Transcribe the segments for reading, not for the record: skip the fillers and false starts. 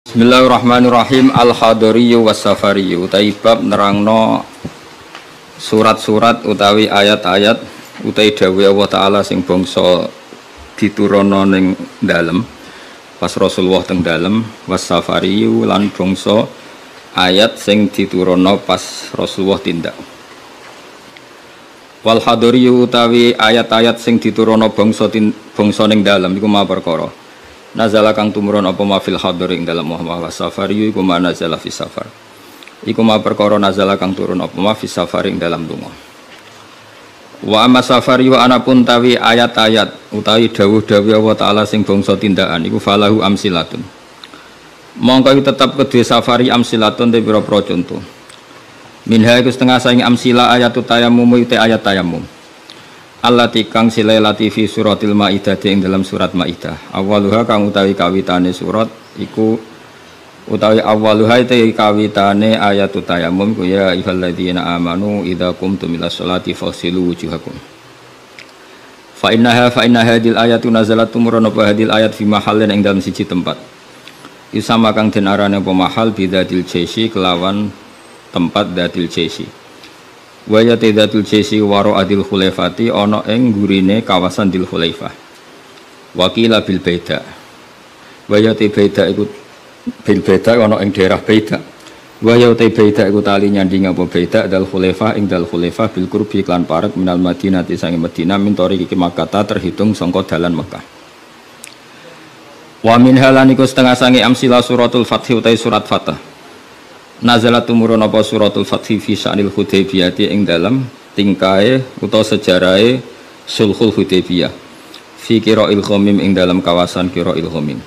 Bismillahirrahmanirrahim. Al-Hadariyu was-Safariyu taibab nerangno surat-surat utawi ayat-ayat utawi dawuh Allah Ta'ala sing bangsa diturunno ning dalem pas Rasulullah teng dalem, was-Safariyu lan bangsa ayat sing diturunno pas Rasulullah tindak. Wal hadariyu utawi ayat-ayat sing diturunno bangsa ning dalem iku ma perkara nazala kang tumurun apa ma fil hadar ing dalam Muhammad was-Safariyu iku ma nazala fis safar iku ma perkara nazala kang turun apa ma fis safar ing dalam lunga. Wa amma safariyu anapun tawi ayat-ayat utawi dawuh-dawuh Allah Ta'ala sing bangsa tindakan iku falahu amsilatun mongko iku tetep kedue safari amsilatun te pira-pira contoh minha iku setengah saing amsila ayatut tayammum te ayat tayammum allati kang silailati fi suratil maidah ing dalam surat maidah awaluha kang utawi kawitane surat iku utawi awaluha te kawitane ayatut tayammum ku ya ayyuhalladzina amanu idza qumtum ilas sholati fasilu wujuhakum fa inna hadil ayatu nazalat tumurun apa hadil ayat fi mahallin ing dalam siji tempat isama kang den arane apa mahal bidatil jesi kelawan tempat datil jesi wa ya tidatul jesi waro adil khulaifati ana ing gurine kawasan dil khulaifah wakila bil baida wa ya baida iku bil baida ana ing daerah baida wa ya baida iku tali nyanding apa baida dal khulaifah ing dal khulaifah bil qurbi lan parek minal madinah sange Madinah min tariqi Makkah terhitung sangka dalan Mekah. Wa min halaniku setengah sange amsila suratul fath utai surat Fatah nazalat tumurun apa suratul fathi fi sya'nil Hudaybiyah ing dalam tingkae utawa sejarahe sulhul Hudaybiyah fi qira'il ghamim ing dalam kawasan qira'il ghamim.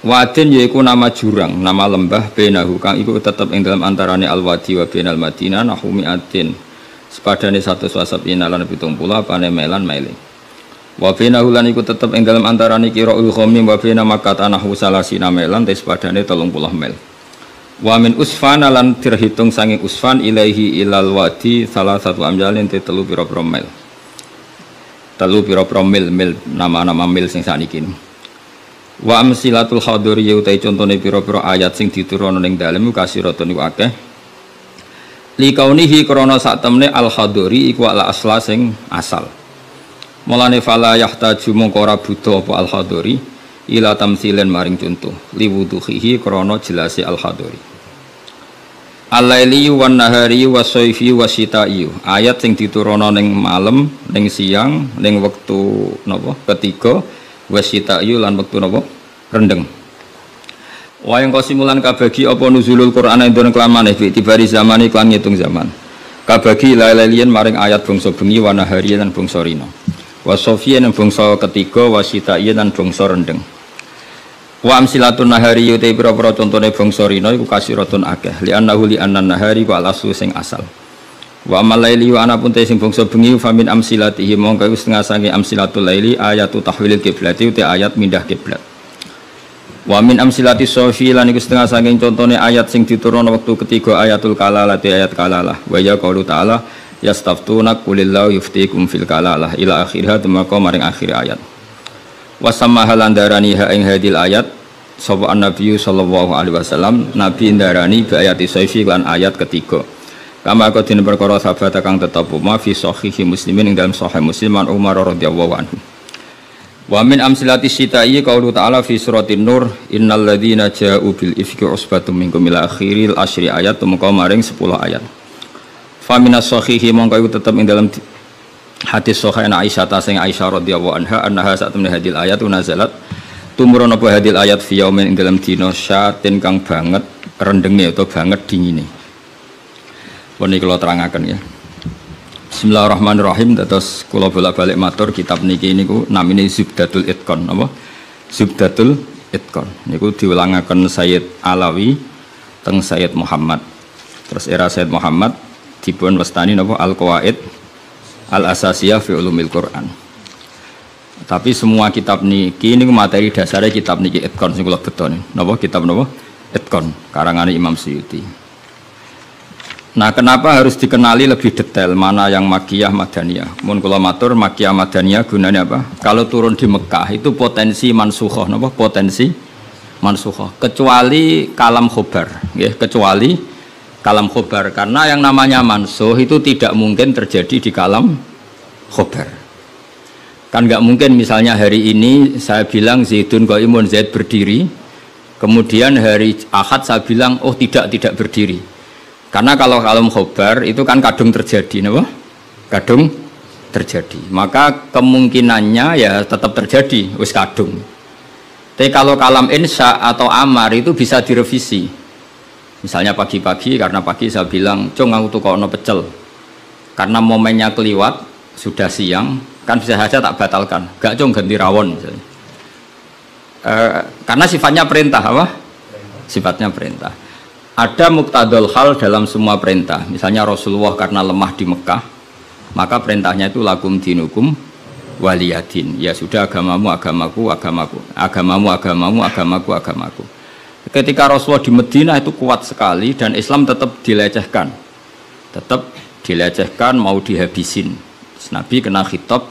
Wadin yaiku nama jurang, nama lembah benahu kang iku tetep ing dalam antarane al-wadi wa bainal Madinah nahumi atin sepadane 100 wasabina lan 70 apane melan maile. Wa bainahu lan iku tetep ing dalam antarane qira'il ghamim wa baina Makkah nahu salasina melan te sepadane 30 mil. Wa min usfana lan terhitung sange usfan ilaihi ilal wadi salah satu amjalin te telu pira-pira mil. Telu pira-pira mil nama-nama mil sing saniki. Wa amsilatul hadari utai contone pira-pira ayat sing diturunno ning dalem kasiratun iku akeh. Li kaunihi krana sak temne al hadari iku ala asla sing asal. Mulane fala yahtaju mongko ora butuh apa al hadari ila tamsilen maring contoh liwuduhihi krana jelase al hadari. Al-laili wan nahari wasayfi wasyita'i ayat sing diturunno ning malam ning siang ning wektu napa ketiga wasyita'i lan wektu napa rendeng. Wayang kosimulan kabagi apa nuzulul Qur'an ing dalem kelamane fi tibari zamane kan ngitung zaman. Kabagi lailien maring ayat bangsa bengi wa nahari lan bangsa rina. Wasayfi lan bangsa ketiga wasyita'i lan bangsa rendeng. Wa amsilatun nahari yutai pira-pira contone bangsa rina iku kasiratun akeh li annan nahari ku al-aslu sing asal. Wa amal laili wa anapun te sing bangsa bengi famin amsilatihi mongko iku setengah sange amsilatul laili ayatu tahwilil qiblati uti ayat mindah kiblat. Wa min amsilati sofi lan iku setengah sange contone ayat sing diturunno wektu ketiga ayatul kalalah te ayat kalalah wa ya qaulu ta'ala yastaftuna qulillahu yuftikum fil kalalah ila akhirha temaka maring akhir ayat. Wasamma halandarani ha ing hadil ayat sapa an-nabiy sallallahu alaihi wasallam nabi ndarani bi ayati sayfi lan ayat ketiga kama kadene perkara sahabat kang tetep ma fi sahihi muslimin ing dalam sahih muslim an Umar radhiyallahu anhu. Wa min amsilati syita'i qaulu ta'ala fi suratin nur innal ladzina ja'u bil ifki usbatum minkum ila akhiril asyri ayat tumeka maring 10 ayat. Fa minas sahihi mongko iku tetep ing dalam hadis sahih Aisyah ta sing Aisyah radhiyallahu anha annaha saat temne hadil ayat nazalat tumurun apa hadil ayat fi yaumin ing dalam dina syatin kang banget rendenge atau banget dingine. Pun iki kula terangaken ya. Bismillahirrahmanirrahim dados kula bolak-balik matur kitab niki niku namine Zubdatul Itqan apa? Zubdatul Itqan. Niku diulangaken Sayyid Alawi teng Sayyid Muhammad. Terus era Sayyid Muhammad dipun wastani napa Al-Qawaid Al-Asasiyah fi Ulumil Quran. Tapi semua kitab niki niku materi dasare kitab niki Itqan sing kula betoni. Napa kitab napa? Itqan karangane Imam Suyuti. Nah, kenapa harus dikenali lebih detail mana yang Makkiyah Madaniyah? Mun kula matur Makkiyah Madaniyah gunanya apa? Kalau turun di Mekah itu potensi mansukhoh napa? Potensi mansukhah, kecuali kalam khobar, ya, kecuali kalam khobar, karena yang namanya mansuh itu tidak mungkin terjadi di kalam khobar. Kan nggak mungkin misalnya hari ini saya bilang Zaidun qaimun, Zaid berdiri, kemudian hari Ahad saya bilang oh tidak berdiri. Karena kalau kalam khobar itu kan kadung terjadi, apa? Kadung terjadi. Maka kemungkinannya ya tetap terjadi, wis kadung. Tapi kalau kalam insya atau amar itu bisa direvisi. Misalnya pagi-pagi, karena pagi saya bilang, "Cung aku tuh kono pecel." Karena momennya keliwat, sudah siang, kan bisa saja tak batalkan. Gak cung ganti rawon misalnya. Karena sifatnya perintah apa? Sifatnya perintah. Ada muqtadul hal dalam semua perintah. Misalnya Rasulullah karena lemah di Mekah, maka perintahnya itu lakum dinukum waliyadin. Ya sudah, agamamu agamaku, agamamu agamaku. Ketika Rasulullah di Madinah itu kuat sekali dan Islam tetap dilecehkan. Mau dihabisin. Nabi kena khitab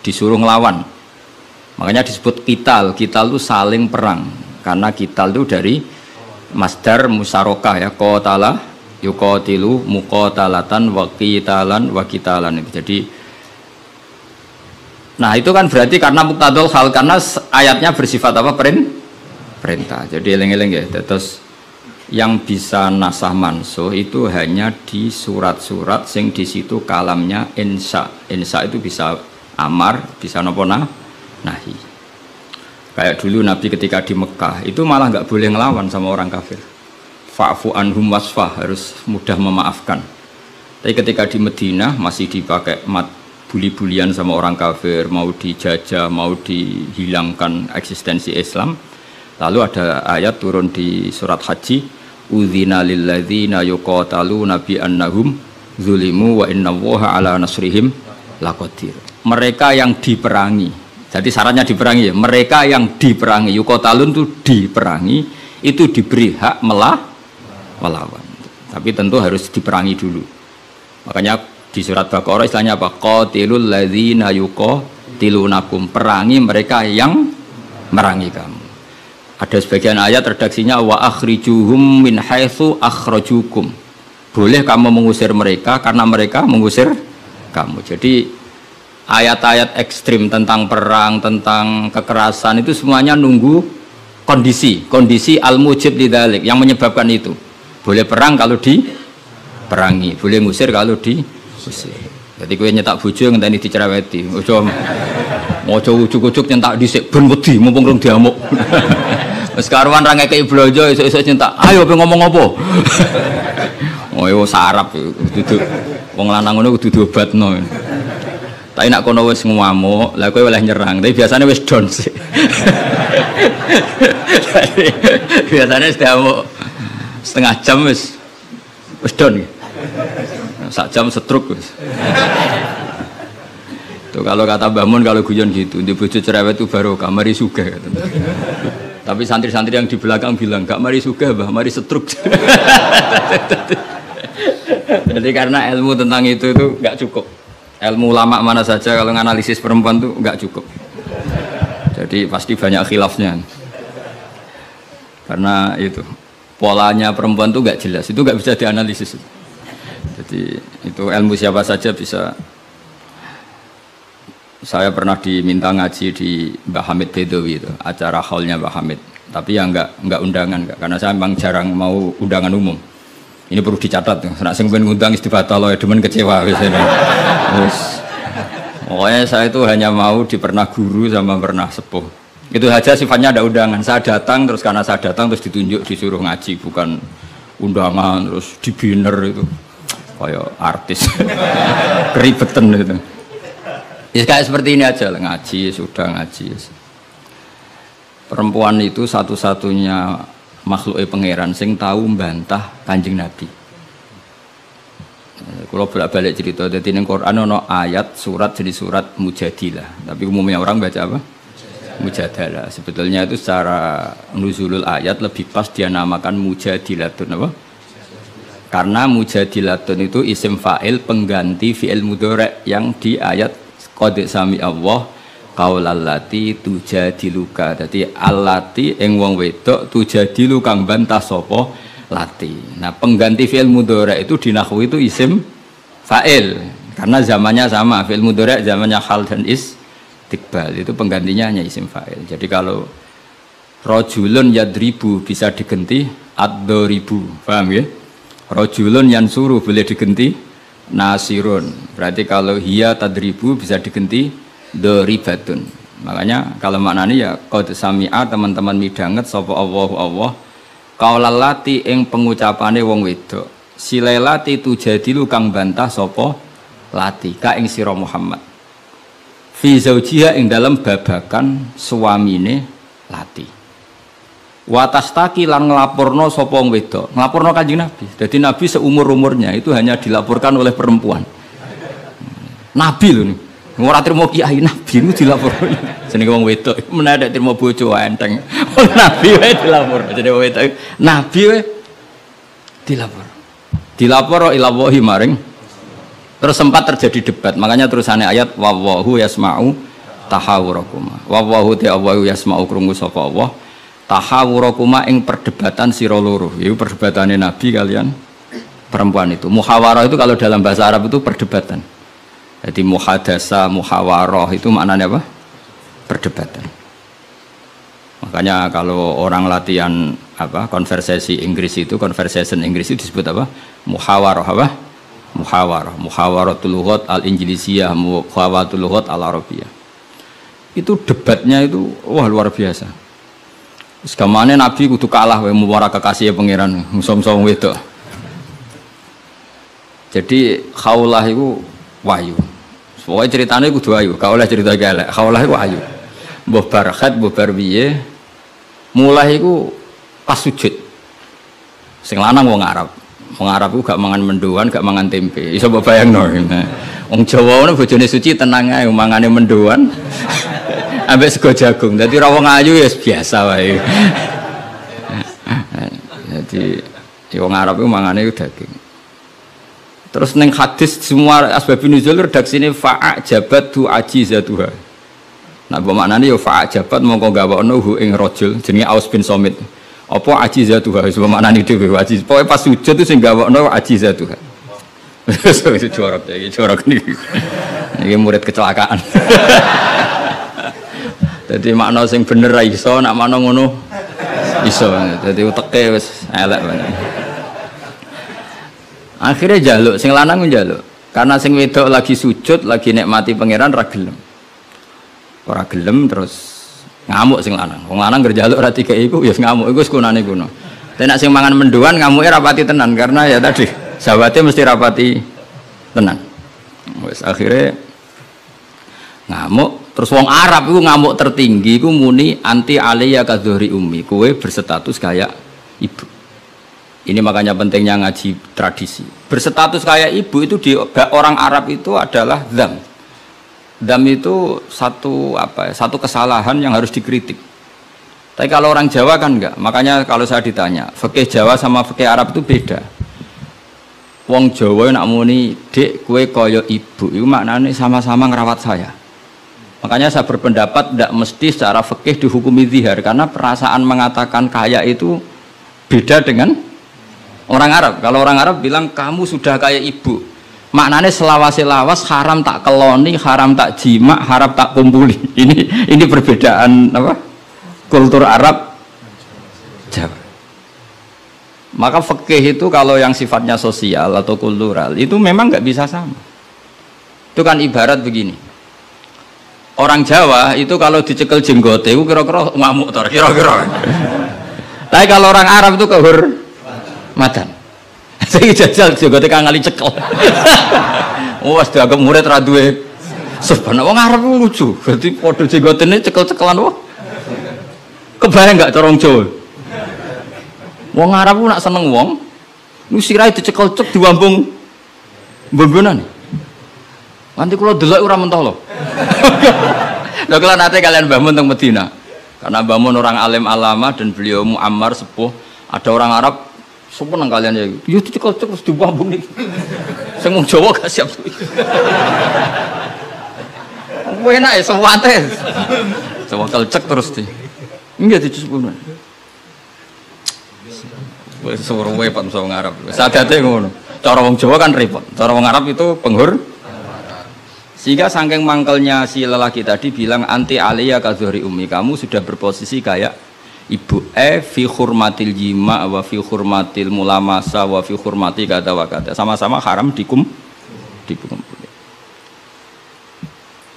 disuruh ngelawan. Makanya disebut kital itu saling perang. Karena kital itu dari masdar musarokah, ya, qatala yuqatilu muqatalatan wa qitalan. Jadi nah itu kan berarti karena muqtadul hal, karena ayatnya bersifat apa? Perintah. Jadi eling-eling ya. Terus yang bisa nasah mansuh itu hanya di surat-surat sing di situ kalamnya insya. Insya itu bisa amar, bisa nopo nahi. Kayak dulu Nabi ketika di Mekah itu malah nggak boleh ngelawan sama orang kafir. Fa'fu anhum wasfah, harus mudah memaafkan. Tapi ketika di Madinah masih dipakai buli-bulian sama orang kafir, mau dijajah, mau dihilangkan eksistensi Islam. Lalu ada ayat turun di surat Haji, udzina lilladzina yuqataluna bi annahum zulimu wa innallaha ala nasrihim laqadir. Mereka yang diperangi. Jadi syaratnya diperangi ya. Mereka yang diperangi, yuqatalun itu diperangi, itu diberi hak melawan. Tapi tentu harus diperangi dulu. Makanya di surat Baqarah istilahnya apa? Qatilul ladzina yuqatilunakum, perangi mereka yang merangi kamu. Ada sebagian ayat redaksinya wa akhrijuhum min haitsu akhrajukum. Boleh kamu mengusir mereka karena mereka mengusir kamu. Jadi ayat-ayat ekstrim tentang perang, tentang kekerasan itu semuanya nunggu kondisi al-mujib lidzalik yang menyebabkan itu. Boleh perang kalau diperangi, boleh ngusir kalau diusir. Jadi kowe nyetak bojo ngenteni dicereweti. Ojo ujuk-ujuk nyentak dhisik ben wedi mumpung rung diamuk. Wis karuan ra ngekeki blonjo esuk-esuk nyentak. Ayo pe ngomong apa? Oh yo sarap duduk. Wong lanang ngono kudu diobatno. Tapi nak kono wis ngamuk, lah kowe oleh nyerang. Tapi biasanya wis down sih. Biasanya diamuk setengah jam wis down. Sak jam stroke wis. Tuh kalau kata Mbah Mun kalau guyon gitu, di bojo cerewet itu baru mari sugih. Tapi santri-santri yang di belakang bilang, "Gak mari sugih, Mbah, mari stroke." Jadi karena ilmu tentang itu nggak cukup. Ilmu ulama mana saja kalau menganalisis perempuan tuh nggak cukup. Jadi pasti banyak khilafnya. Karena itu polanya perempuan tuh nggak jelas, itu nggak bisa dianalisis. Jadi itu ilmu siapa saja bisa. Saya pernah diminta ngaji di Mbah Hamid Bedowi itu, acara haulnya Mbah Hamid. Tapi ya nggak undangan, karena saya memang jarang mau undangan umum. Ini perlu dicatat, nak sing ben ngundang istibatal ya demen kecewa biasanya. Terus, pokoknya saya itu hanya mau di pernah guru sama pernah sepuh. Itu saja sifatnya ada undangan. Saya datang terus karena saya datang terus ditunjuk disuruh ngaji, bukan undangan terus di banner itu kayak artis keribetan itu. Ya kayak seperti ini aja lah, ngaji sudah ngaji. Perempuan itu satu-satunya makhluk pangeran sing tahu membantah Kanjeng Nabi. Kalau bolak-balik cerita, jadi di Quran ada ayat surat jadi surat Mujadilah, tapi umumnya orang baca apa? Mujadalah. Sebetulnya itu secara nuzulul ayat lebih pas dia namakan Mujadilatun apa? Karena Mujadilatun itu isim fa'il pengganti fi'il mudhari' yang di ayat qad sami Allah qaulal lati tujadiluka. Dadi allati ing wong wedok tujadilu kang bantah sapa lati. Nah, pengganti fi'il mudhari itu di nahwu itu isim fa'il karena zamannya sama. Fi'il mudhari zamannya hal dan istiqbal, itu penggantinya hanya isim fa'il. Jadi kalau rajulun yadribu bisa diganti ad-daribu, paham ya? Rajulun yansuru boleh diganti nasirun. Berarti kalau hiya tadribu bisa diganti daribatun. Makanya kalau maknanya ya qad sami'a, teman-teman midanget sapa Allahu Allah qaulal lati ing pengucapane wong wedok silelati tujadilu kang bantah sapa lati ka ing sira Muhammad fi zaujiha ing dalam babakan suamine lati. Watastaki lan nglaporno sapa wong wedok, nglaporno Kanjeng Nabi. Jadi Nabi seumur-umurnya itu hanya dilaporkan oleh perempuan. Nabi lho nih. Ora trimo kiai Nabi itu dilaporno. Jenenge wong wedok menawa trimo bojo enteng. Nabi wae dilapor. Jadi wong wedok Nabi wae dilapor. Dilapor ila wahi maring. Terus sempat terjadi debat. Makanya terusannya ayat wallahu yasma'u tahawurakuma. Wallahu ta'ala yasma'u krungu sapa Allah. Tahawurakuma ing perdebatan sira loro. Iku perdebatane Nabi kalian perempuan itu. Muhawarah itu kalau dalam bahasa Arab itu perdebatan. Jadi muhadasa, muhawarah itu maknanya apa? Perdebatan. Makanya kalau orang latihan apa? Konversasi Inggris itu, conversation Inggris itu disebut apa? Muhawarah apa? Muhawarah. Muhawaratul lughat al-Injlisiyah, muhawaratul lughat al-Arabiyah. Itu debatnya itu wah luar biasa. Segamane Nabi kudu kalah wae muwara kekasih pangeran musom-som wedok. Jadi khaulah iku wahyu. Pokoke ceritane kudu wahyu, gak oleh cerita elek. Khaulah iku wahyu. Mbah Barkhat, mbah Barbiye mulai iku pas sujud. Sing lanang wong Arab. Wong Arab ku gak mangan mendoan, gak mangan tempe. Iso mbok bayangno. Wong Jawa ngono bojone suci tenang ae mangane mendoan. Ambek sego jagung. Dadi ra wong ayu ya biasa wae. Jadi wong Arab itu mangane daging. Terus neng hadis semua asbabun nuzul redaksine fa'ajabatu ajizatuha. Nah, bermaknane ya fa'ajabat mongko gawakno hu ing rajul jenenge Aus bin Somit. Apa ajizatuha wis bermaknane dhewe ajiz. Pokoke pas sujud itu sing gawakno ajizatuha. Itu jorok iki, jorok niki. Iki murid kecelakaan. Jadi makna sing bener ra iso, nak makna ngono iso. Jadi uteke wis elek banget. Akhirnya jaluk, sing lanang njaluk. Karena sing wedok lagi sujud, lagi nikmati pangeran ra gelem. Ora gelem terus ngamuk sing lanang. Wong lanang ngerjaluk ra dikeki iku ya ngamuk, iku sekunane kuno. Tapi nek sing mangan mendoan ngamuke rapati tenan karena ya tadi sahabate mesti rapati tenan. Wis akhirnya ngamuk. Terus wong Arab itu ngamuk tertinggi itu muni anti aliyya kadzuhri ummi, kowe berstatus kayak ibu. Ini makanya pentingnya ngaji tradisi. Berstatus kayak ibu itu di orang Arab itu adalah dzam. Dzam itu satu kesalahan yang harus dikritik. Tapi kalau orang Jawa kan enggak. Makanya kalau saya ditanya, fikih Jawa sama fikih Arab itu beda. Wong Jawa nak muni, "Dek, kowe kaya ibu." Itu maknanya sama-sama ngerawat saya. Makanya saya berpendapat tidak mesti secara fikih dihukumi zihar karena perasaan mengatakan kaya itu beda dengan orang Arab. Kalau orang Arab bilang kamu sudah kayak ibu, maknanya selawas-selawas haram tak keloni, haram tak jima, haram tak kumpuli. Ini perbedaan apa? Kultur Arab Jawa. Maka fikih itu kalau yang sifatnya sosial atau kultural itu memang nggak bisa sama. Itu kan ibarat begini. Orang Jawa itu kalau dicekel jenggote itu kira-kira ngamuk tor kira-kira. Tapi kalau orang Arab itu kehormatan. Saya jajal jenggote kang ngali cekel. Oh, wis dianggap murid ra duwe. Sebenarnya wong Arab lucu. Berarti padha jenggotene cekel-cekelan wae. Kebayang enggak corong Jawa? Wong Arab ku nak seneng wong, lu sirahe dicekel-cek diwambung mbombonan. Nanti kalau delok ora mentah lho. Lha kula nate kalian Mbah Mun teng Medina. Karena Mbah Mun orang alim alama dan beliau muammar sepuh, ada orang Arab seneng kalian ya. Yo dicekel-cek terus diwambung iki. Sing wong Jawa gak siap. Enak ya sewate. Sewakal cek terus di. Enggak dicukup. Wis suruh wae Pak wong Arab. Sadate ngono. Cara wong Jawa kan repot. Cara wong Arab itu penghur. Sehingga saking mangkelnya si lelaki tadi bilang anti aliyya ka zuhri ummi, kamu sudah berposisi kayak ibu. Fi hurmatil jima wa fi hurmatil mulamasa wa fi hurmati kata wa kata. Sama-sama haram dikumpul.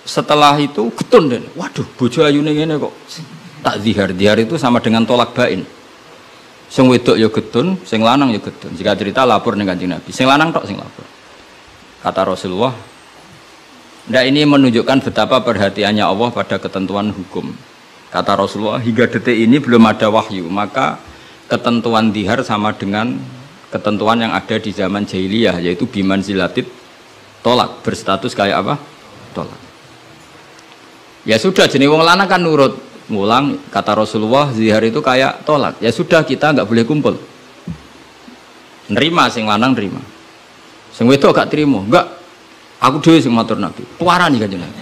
Setelah itu getun dan waduh bojo ayune ngene kok tak zihar. Zihar itu sama dengan tolak bain. Sing wedok ya getun, sing lanang ya getun. Jika cerita lapor ning Kanjeng Nabi. Sing lanang tok sing lapor. Kata Rasulullah, ndak ini menunjukkan betapa perhatiannya Allah pada ketentuan hukum. Kata Rasulullah, hingga detik ini belum ada wahyu, maka ketentuan zihar sama dengan ketentuan yang ada di zaman jahiliyah, yaitu biman zilatit tolak, berstatus kayak apa? Tolak. Ya sudah, jenis wong lanang kan nurut. Ngulang, kata Rasulullah, zihar itu kayak tolak. Ya sudah, kita nggak boleh kumpul. Nerima, sing lanang nerima. Sing wedok gak terima, enggak. Aku dhewe sing matur Nabi. Puarani Kanjeng Nabi.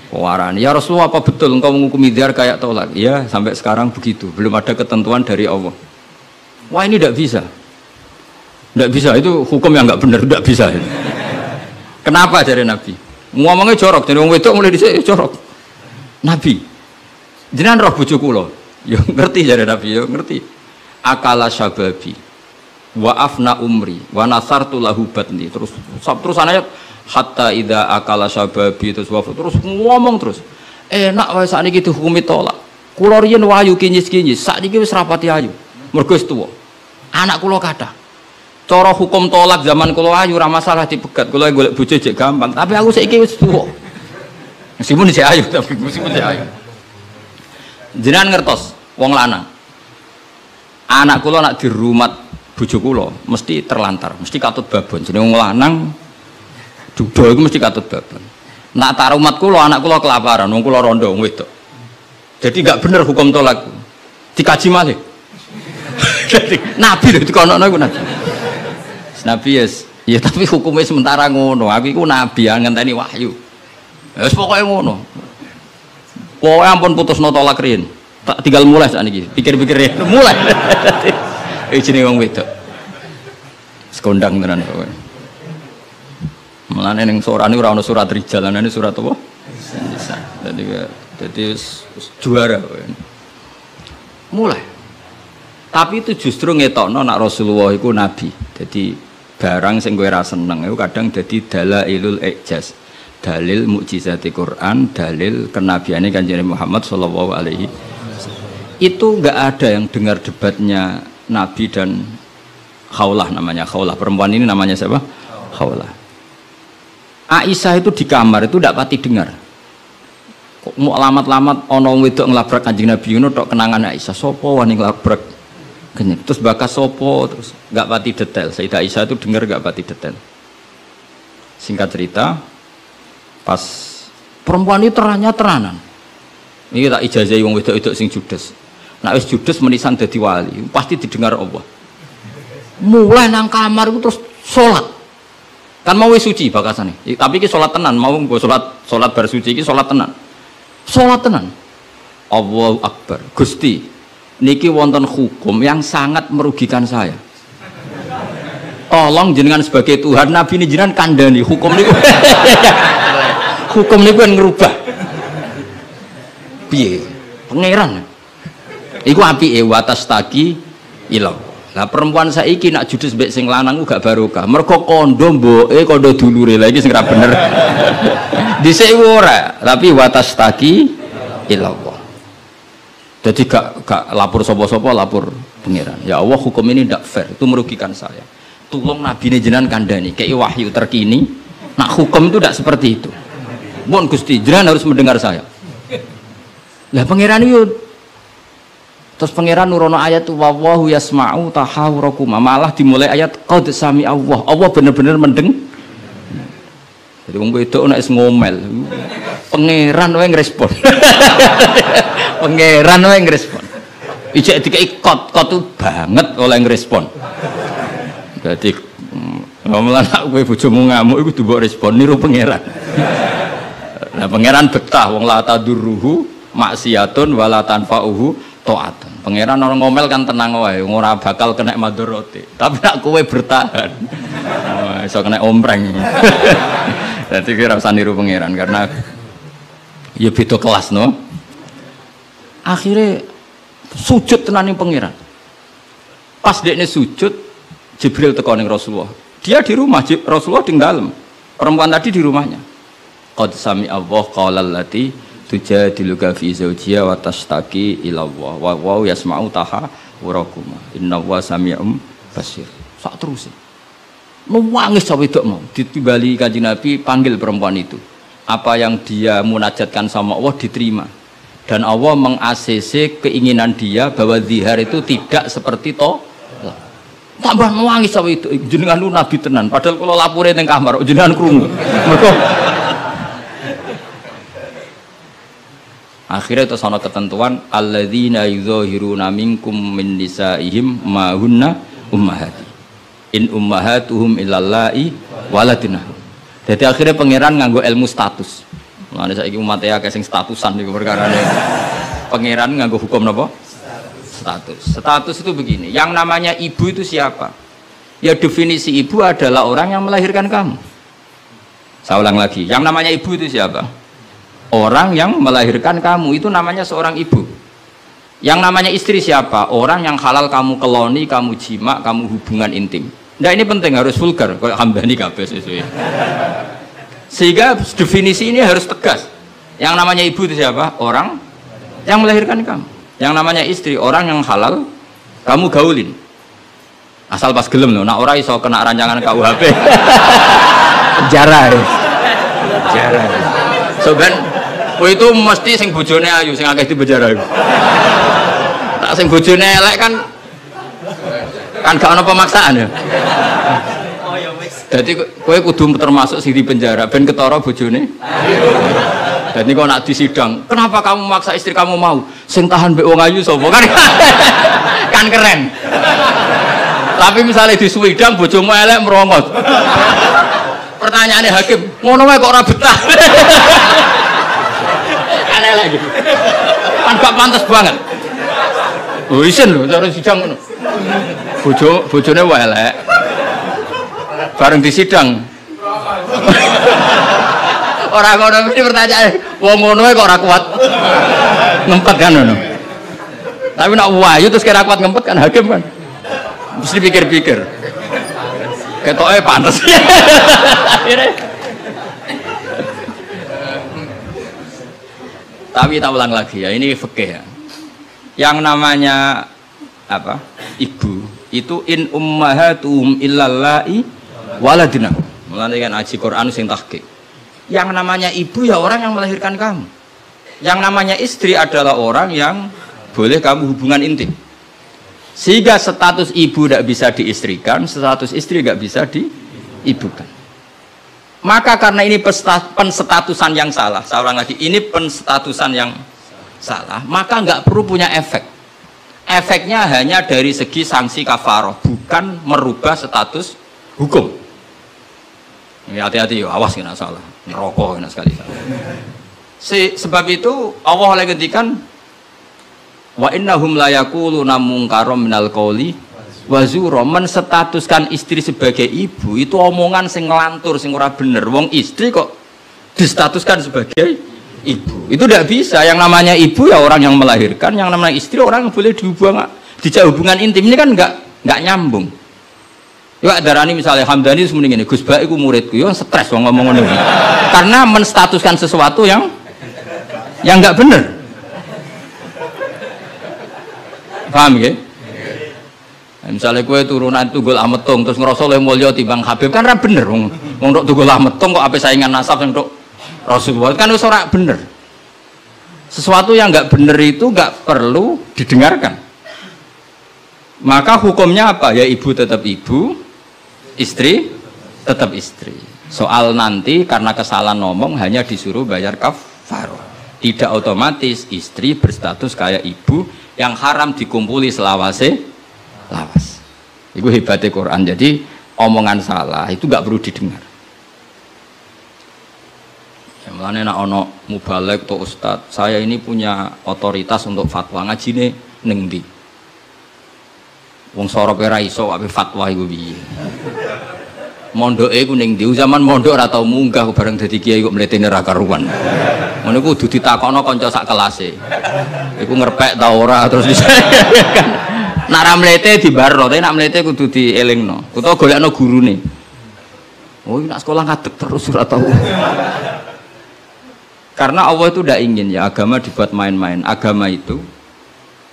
Puarani. Ya Rasulullah, apa betul engkau menghukumi zihar kayak tolak? Ya, sampai sekarang begitu. Belum ada ketentuan dari Allah. Wah, ini tidak bisa. Tidak bisa, itu hukum yang nggak benar, tidak bisa. Kenapa dari Nabi? Ngomongnya jorok, jadi wong wedok mulai dhisik jorok. Nabi, jenengan roh bojo kula. Ya ngerti jare Nabi, ya ngerti. Akala syababi wa afna umri wa nasartu lahu batni. Terus ayat hatta idza akala syababi terus ngomong terus. Enak wae sakniki dihukumi tolak. Kula riyen wayu kinyis-kinyis, sakniki wis rapati ayu. Mergo wis tuwa. Anak kula kathah. Cara hukum tolak zaman kula ayu ora masalah dipegat. Kula golek bojo jek gampang, tapi aku saiki wis tuwa. Meskipun isih ayu tapi meskipun isih ayu. Jenengan ngertos wong lanang. Anak kula nak dirumat bojo kula mesti terlantar, mesti katut babon. Jenenge wong lanang duda iku mesti katut babon. Nak tarumat kula anak kula kelaparan, wong kula rondo wong wedok. Jadi enggak bener hukum tolak. Dikaji malih. Jadi Nabi lho dikono iku Nabi. Nabi ya tapi hukumnya sementara ngono. Aku iku nabi ngenteni wahyu. Wis pokoke ngono. Pokoke ampun putusno tolak riyen. Tak tinggal mulai sakniki. Pikir-pikir mulai. Jenenge wong wedok. Sekondang tenan pokoke. Mulane ning sorane ora ana surat rijal, ana surat apa? Nisa. Jadi juara. Mulai. Tapi itu justru ngetokno nak Rasulullah iku nabi. Jadi barang sing kowe ra seneng iku kadang dadi dalailul ijaz. Dalil mukjizati Quran, dalil kenabiane Kanjeng Muhammad sallallahu alaihi wasallam. Itu enggak ada yang dengar debatnya Nabi dan Khawlah namanya. Khawlah perempuan ini namanya siapa? Khawlah. Aisyah itu di kamar itu ndak pati dengar. Kok mau lamat-lamat ana wong wedok nglabrak Kanjeng Nabi ngono tok kenangan Aisyah. Sapa wani nglabrak? Terus bakas sopo terus nggak pati detail. Sayyidah Aisyah itu dengar nggak pati detail. Singkat cerita, pas perempuan itu teranan. Ini tak ijazah wong wedok-wedok sing judes. Nak wis judes menisan dadi wali, pasti didengar Allah. Mulai nang kamar itu terus sholat. Kan mau wis suci bakasane. Tapi iki sholat tenan, mau nggo sholat bar suci iki sholat tenan. Sholat tenan. Allahu Akbar. Gusti, niki wonten hukum yang sangat merugikan saya. Tolong jenengan sebagai Tuhan, Nabi ini jenengan kandhani hukum niku. Hukum niku kan ngerubah. Piye? Pangeran. Iku apike watas taki ilang. Lah perempuan saiki nak judes mbek sing lanang gak barokah. Mergo kondo mboke kondo dulure. Lah iki sing ra bener. Dhisik ora, tapi watas taki ilang. Jadi gak lapor sopo-sopo, lapor pangeran. Ya Allah, hukum ini tidak fair, itu merugikan saya. Tolong Nabi ini jenengan kandhani, kayak wahyu terkini. Nah hukum itu tidak seperti itu. Mohon Gusti, jenengan harus mendengar saya. Lah pangeran itu, terus pangeran nurono ayat wallahu yasma'u tahawurakum. Malah dimulai ayat qad sami Allah. Allah benar-benar mendeng. Jadi wong wedok nek ngomel. Pangeran wae ngrespon. Pangeran wae ngrespon. Ijek dikai kot tuh banget oleh ngrespon. Dadi ngomong anak kowe bojomu ngamuk iku mbok respon niru pangeran. Nah, pangeran betah wong la tadurruhu maksiatun wala tanfa'uhu ta'atun. Pangeran orang ngomel kan tenang wae, ora bakal kena madharate. Tapi nek kowe bertahan, iso kena ompreng. Dadi kira usah niru pangeran karena ya beda kelas no. Akhirnya sujud tenan ning pangeran. Pas dekne sujud, Jibril teko ning Rasulullah. Dia di rumah, Rasulullah di dalam. Perempuan tadi di rumahnya. Qad sami Allah qala allati tujadiluka fi zawjiha wa tashtaki ila Allah wa yasma'u tahawurakuma innallaha sami'um basir. Sak terus. Nangis wedok mau ditimbali Kanjeng Nabi panggil perempuan itu. Apa yang dia munajatkan sama Allah diterima. Dan Allah meng-ACC keinginan dia bahwa zihar itu tidak seperti tambah nangis sama itu jenengan lu nabi tenan padahal kalau lapure ning kamar jenengan krungu mergo akhirnya itu sono ketentuan alladzina yuzahiruna minkum min nisaihim ma hunna ummahati in ummahatuhum illallahi waladina. Jadi akhirnya pangeran nganggo ilmu status. Mulane saiki umat ya sing statusan niku perkarane. Pangeran nganggo hukum napa? Status itu begini, yang namanya ibu itu siapa? Ya definisi ibu adalah orang yang melahirkan kamu. Saya ulang lagi, yang namanya ibu itu siapa? Orang yang melahirkan kamu, itu namanya seorang ibu. Yang namanya istri siapa? Orang yang halal kamu keloni, kamu jima, kamu hubungan intim. Nah ini penting, harus vulgar, kayak hambani kabeh sesuai. Sehingga definisi ini harus tegas. Yang namanya ibu itu siapa? Orang yang melahirkan kamu. Yang namanya istri, orang yang halal kamu gaulin asal pas gelem loh, nak ora iso kena rancangan KUHP penjara so ben itu mesti sing bojone ayu sing akeh di penjara tak sing bojone elek kan gak ono pemaksaan ya. Jadi kowe kudu termasuk sing di penjara ben ketara bojone. Jadi kok nak disidang, kenapa kamu maksa istri kamu mau? Sing tahan mbek wong ayu sapa kan? Kan keren. Tapi misalnya disuwidang bojomu elek merongos. Pertanyaannya hakim, ngono wae kok ora betah. Kan elek gitu. Kan gak pantes banget. Oh isin lho cara sidang ngono. Bojone wae elek. Bareng disidang. Orang ngono mesti pertanyaan, wong ngono kok ora kuat ngempet kan ngono. Tapi nak wayu terus kira kuat ngempet kan hakim kan. Mesti pikir-pikir. Ketoke pantes. Tapi tak ulang lagi ya, ini fikih ya. Yang namanya apa? Ibu itu in ummahatum illallahi waladina. Mulane kan aji Quran sing tahqiq. Yang namanya ibu ya orang yang melahirkan kamu. Yang namanya istri adalah orang yang boleh kamu hubungan intim. Sehingga status ibu tidak bisa diistrikan, status istri tidak bisa diibukan. Maka karena ini penstatusan yang salah, saya ulang lagi, ini penstatusan yang salah, maka nggak perlu punya efek. Efeknya hanya dari segi sanksi kafaroh, bukan merubah status hukum. Hati-hati, awas kena salah, neraka kena sekali. Sebab itu Allah oleh ngendikan wa innahum la yaquluna munkaram minal qauli wa zura, menstatuskan istri sebagai ibu itu omongan sing ngelantur, sing ora bener. Wong istri kok distatuskan sebagai ibu. Itu tidak bisa. Yang namanya ibu ya orang yang melahirkan, yang namanya istri orang yang boleh dijak hubungan intim. Ini kan enggak nyambung. Ya darani misalnya Hamdani semuanya ini Gus Ba iku muridku, yo stres wong ngomong ngono. Karena menstatuskan sesuatu yang enggak bener. Paham ya? Nah, misalnya kue turunan Tunggul Ametung terus ngerasa oleh mulya timbang Habib kan ra bener wong tok Tunggul Ametung kok ape saingan nasab sing tok Rasulullah kan wis ora bener. Sesuatu yang enggak bener itu enggak perlu didengarkan. Maka hukumnya apa? Ya ibu tetap ibu, istri tetap istri. Soal nanti karena kesalahan ngomong hanya disuruh bayar kafarah. Tidak otomatis istri berstatus kayak ibu yang haram dikumpuli selawase lawas. Itu hebatnya Quran. Jadi omongan salah itu nggak perlu didengar. Ya, Mulane nek ana mubalek atau ustaz, saya ini punya otoritas untuk fatwa, ngajine ning ndi? Wong sorope ra iso ape fatwa iku piye? Mondoke iku ning ndi? Zaman mondok ora tau munggah bareng dadi kiai kok mletene ra karuan. Ngono iku kudu ditakokno kanca sak kelase. Iku ngerpek ta ora terus kan. Nek ra mlete dibarno, tapi nek mlete kudu dielingno. Utawa golekno gurune. Oh, nak sekolah ngadeg terus ora tau. Karena Allah itu tidak ingin ya agama dibuat main-main. Agama itu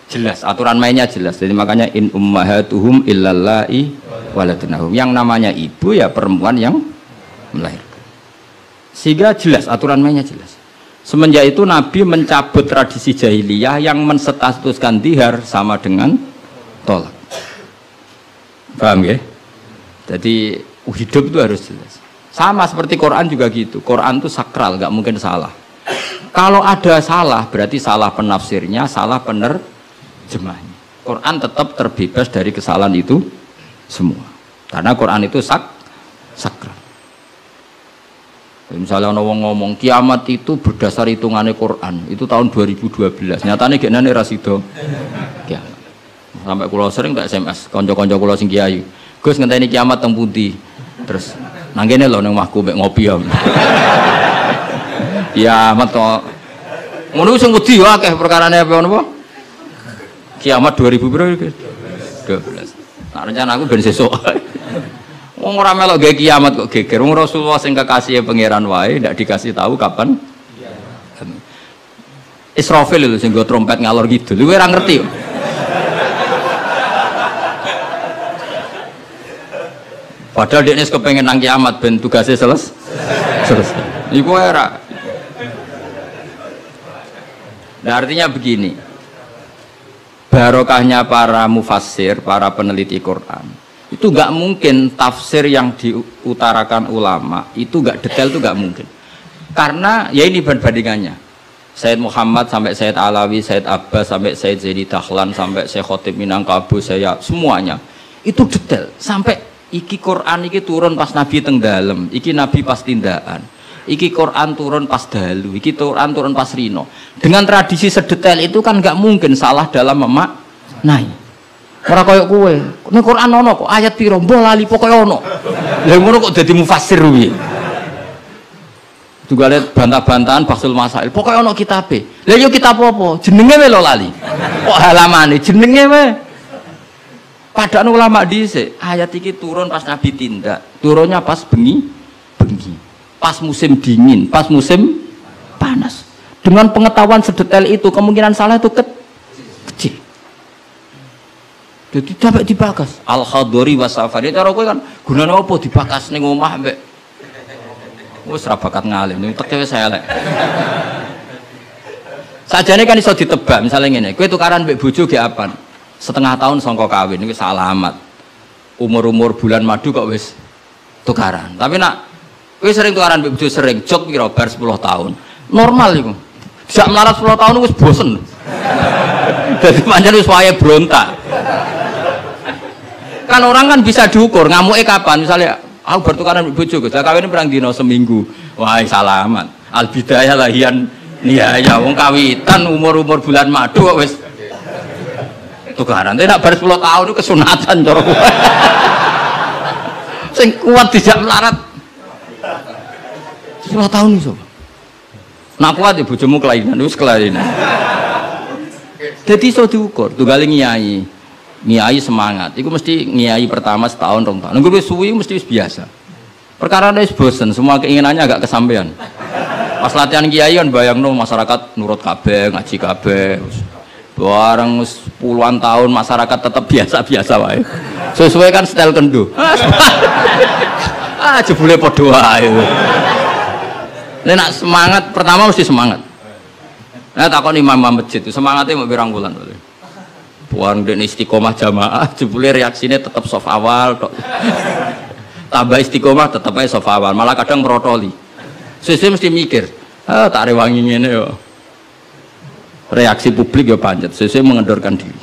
jelas, aturan mainnya jelas. Jadi makanya in ummahatuhum illallai waladunahum. Yang namanya ibu ya perempuan yang melahirkan. Sehingga jelas, aturan mainnya jelas. Semenjak itu Nabi mencabut tradisi jahiliyah yang menstatuskan dihar sama dengan tolak. Paham ya? Jadi hidup itu harus jelas. Sama seperti Quran juga gitu. Quran itu sakral, nggak mungkin salah. Kalau ada salah, berarti salah penafsirnya, salah penerjemahnya. Quran tetap terbebas dari kesalahan itu semua. Karena Quran itu sakral. Misalnya orang ngomong kiamat itu berdasar hitungannya Quran, itu tahun 2012. Nyatanya gimana rasido kiamat. Sampai kulo sering tak SMS, konco-konco kulo sing kiai. Gus ngenteni kiamat teng pundi. Terus nang kene lho nang omahku mek ngopi ya. Kiamat to. Ngono sing wedi yo akeh perkarane apa napa? Kiamat 2000 piro iki? 12. Nah, rencana aku ben sesuk. Wong ora melok gawe kiamat kok geger. Wong Rasulullah sing kekasih pangeran wae ndak dikasih tahu kapan. Israfil lho sing nggo trompet ngalor kidul. Kowe ora ngerti kok. Padahal dia ini kepengen nang kiamat ben tugasnya selesai. Iku era. Nah, artinya begini. Barokahnya para mufassir, para peneliti Quran. Itu nggak mungkin tafsir yang diutarakan ulama itu nggak detail, itu nggak mungkin. Karena ya ini perbandingannya. Sayyid Muhammad sampai Sayyid Alawi, Sayyid Abbas sampai Sayyid Zaidi Dahlan sampai Syekh Khotib Minangkabau, saya semuanya itu detail sampai iki Quran iki turun pas Nabi teng dalem, iki Nabi pas tindakan. Iki Quran turun pas dalu, iki Quran turun pas rino. Dengan tradisi sedetail itu kan nggak mungkin salah dalam memaknai. Ora koyo kowe. Nek Quran ono kok ayat piro mbok lali pokoke ono. Lah ngono kok dadi mufassir kuwi. Juga lihat bantah-bantahan Bahsul Masail. Pokoke ono kitabe. Lah yo kitab apa? Jenenge wae lho lali. Kok halamane jenenge wae. Padahal ulama dhisik ayat iki turun pas Nabi tindak. Turunnya pas bengi. Pas musim dingin, pas musim panas. Dengan pengetahuan sedetail itu, kemungkinan salah itu kecil. Jadi dapat dibakas. Al-Khadori wasafari. Cara kowe kan gunane apa dibakas ning omah mbek. Wis ra bakat ngalim, teke saya elek. Sajane kan iso ditebak, misalnya ngene, kowe tukaran mbek bojo ge apan? Setengah tahun sangka kawin, iki salamat. Umur-umur bulan madu kok wis tukaran. Tapi nak kowe sering tukaran mbek bojo sering jok piro bar 10 tahun. Normal iku. Sak melarat 10 tahun wis bosen. Dadi pancen wis wayahe brontak. Kan orang kan bisa diukur ngamuke kapan. Misalnya aku bertukaran mbek bojo, Gus. Lah kawin perang dino seminggu. Wah, salamat. Al bidayah lahian nihaya wong kawitan umur-umur bulan madu kok wis tukaran. Tapi nak bar 10 tahun itu kesunatan cara kowe. Sing kuat dijak melarat 10 tahun iso. Nak kuat ya bojomu kelainan, wis kelainan. Dadi iso diukur, tunggale nyai. Nyai semangat. Iku mesti nyai pertama setahun rong tahun. Nunggu wis suwi mesti wis biasa. Perkara wis bosen, semua keinginannya agak kesampaian. Pas latihan kiai kan bayangno masyarakat nurut kabeh, ngaji kabeh. Bareng puluhan tahun masyarakat tetap biasa-biasa wae. Sesuai kan style kendo. Jebule padha wae. Nek semangat pertama mesti semangat. Nah takon imam masjid itu semangatnya mau pirang bulan. Buang den istiqomah jamaah, jebule reaksinya tetap soft awal tok. Tambah istiqomah tetap aja soft awal, malah kadang merotoli. Sesuai mesti mikir, tak rewangi ngene yo. Reaksi publik ya pancet, sesuai mengendorkan diri.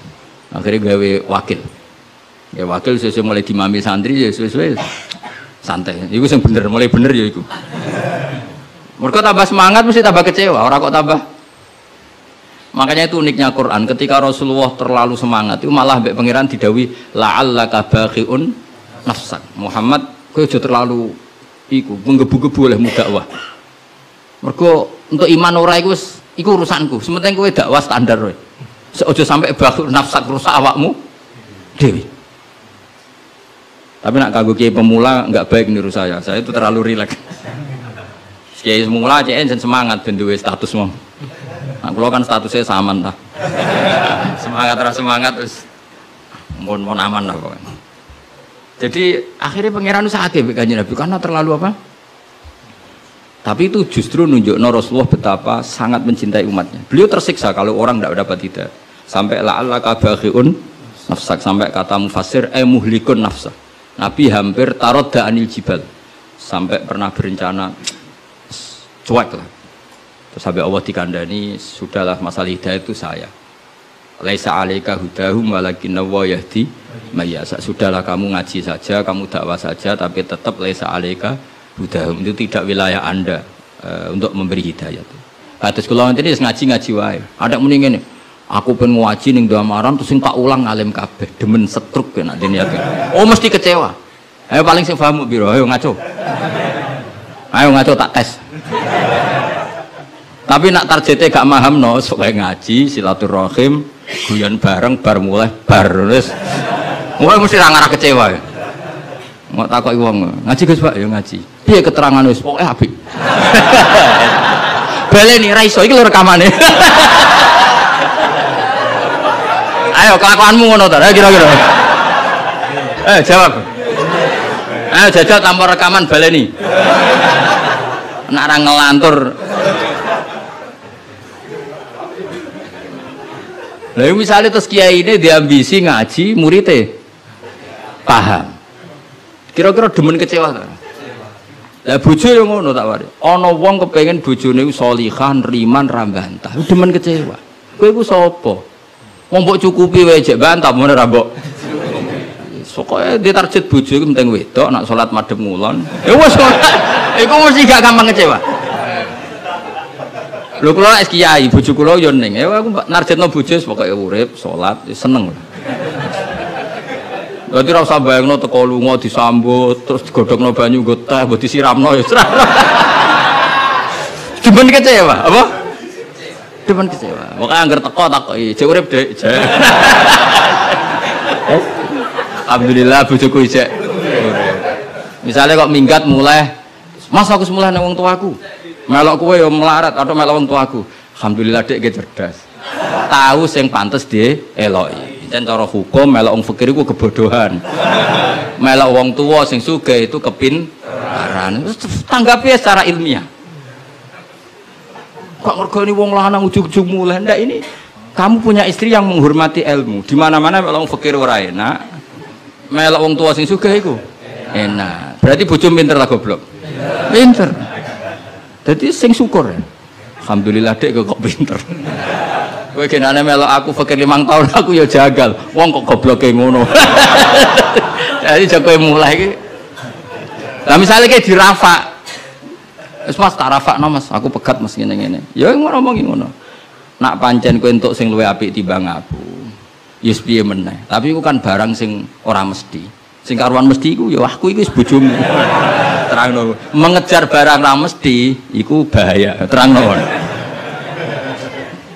Akhirnya gawe wakil. Ya wakil sesuai mulai dimami santri ya sesuai santai. Iku sing bener, mulai bener ya iku. Mereka tambah semangat mesti tambah kecewa, orang kok tambah. Makanya itu uniknya Quran, ketika Rasulullah terlalu semangat itu malah mbek pangeran didawi la'allaka bakhiun nafsak. Muhammad kowe aja terlalu iku menggebu-gebu oleh dakwah. Mergo untuk iman ora iku wis iku urusanku. Sementing kowe dakwah standar kowe. Aja sampai bakhiun nafsak rusak awakmu dewi. Tapi nak kanggo kiai pemula enggak baik niru saya. Saya itu terlalu rileks. Kiai semula CN semangat ben duwe status mong. Nah, kalau kan statusnya saman lah. Semangat terus semangat terus mohon aman lah pokoknya. Jadi akhirnya pangeran sakit kanjeng Nabi karena terlalu apa? Tapi itu justru nunjuk Rasulullah betapa sangat mencintai umatnya. Beliau tersiksa kalau orang tidak dapat hidayah. Sampai la'allaka bakhiun nafsak, sampai kata mufassir muhlikun nafsak. Nabi hampir tarodda anil jibal. Sampai pernah berencana cuek lah. Terus sampai Allah dikandani, sudahlah masalah hidayah itu saya. Laisa 'alaika hudahum walakinna wa yahdi may yasha. Sudahlah kamu ngaji saja, kamu dakwah saja, tapi tetap laisa 'alaika hudahum, itu tidak wilayah Anda untuk memberi hidayah. Terus kula ngene ngaji wae. Ada muni ngene. Aku pengen ngaji ning Damaran terus sing tak ulang alim kabeh, demen setruk nek dene yakin. Oh mesti kecewa. Ayo paling sing paham piro? Ayo ngaco. Ayo ngaco tak tes. Tapi nak targetnya gak paham no, soalnya ngaji, silaturahim, guyon bareng, bar mulai, bar terus, mulai mesti ngarah kecewa. Mau takut uang, ngaji guys pak, ya ngaji. Dia keterangan wis, pokoknya habis. Baleni raiso, ini lo rekamannya. Ayo kelakuanmu ngono tar, kira-kira. Jawab. Ayo jajal tanpa rekaman baleni. Nak ngelantur. Lalu misalnya terus kiai ini diambisi ngaji muridnya paham. Kira-kira demen kecewa tak? Lah bojo yang ngono tak wari. Ana wong kepengen bojone sholihan, riman, rambantah. Demen kecewa. Kowe iku sapa? Wong mbok cukupi wae jek bantah ngono ra mbok. Sokoke ditarget bojo iku penting wedok nak salat madhep ngulon. Ya wis kok. Iku mesti gak gampang kecewa. Lho kula es kiai, bojo kula yo ning. Ya aku narjetno bojo pokoke urip, salat, seneng. Dadi ora usah bayangno teko lunga disambut, terus digodhogno banyu nggo teh, mbok disiramno ya. Demen kecewa, apa? Demen kecewa. Pokoke angger teko takoki, jek urip, Dik. Alhamdulillah bojoku isek. Misalnya kok minggat mulai, Mas aku semula nang wong tuaku. Melok kowe yo melarat atau melok wong tuaku. Alhamdulillah Dik ge cerdas. Tahu sing pantes dieloki. Jan cara hukum melok wong fakir iku kebodohan. Melok wong tua sing sugih itu kepintaran. Tanggapi secara ilmiah. Kok ngergoni wong lanang ujug-ujug mulai ndak ini kamu punya istri yang menghormati ilmu. Di mana-mana melok wong fakir ora enak. Melok wong tua sing sugih iku enak. Berarti bojo pinter ta goblok? Pinter. Jadi sing syukur ya. Alhamdulillah Dek kok pinter. Kowe genane melok aku fakir 5 tahun aku ya jagal. Wong kok gobloke ngono. Jadi jago mulai iki. Lah misale ki dirafak. Wis Mas tak rafakno Mas, aku pegat Mas ngene-ngene. Ya ngomong ngono. Nak pancen kowe entuk sing luwih apik timbang aku. Ya piye meneh. Tapi iku kan barang sing ora mesti. Sing karuan mesti iku ya aku iki wis bojomu. Terangno. Mengejar barang ra mesti iku bahaya. Terangno.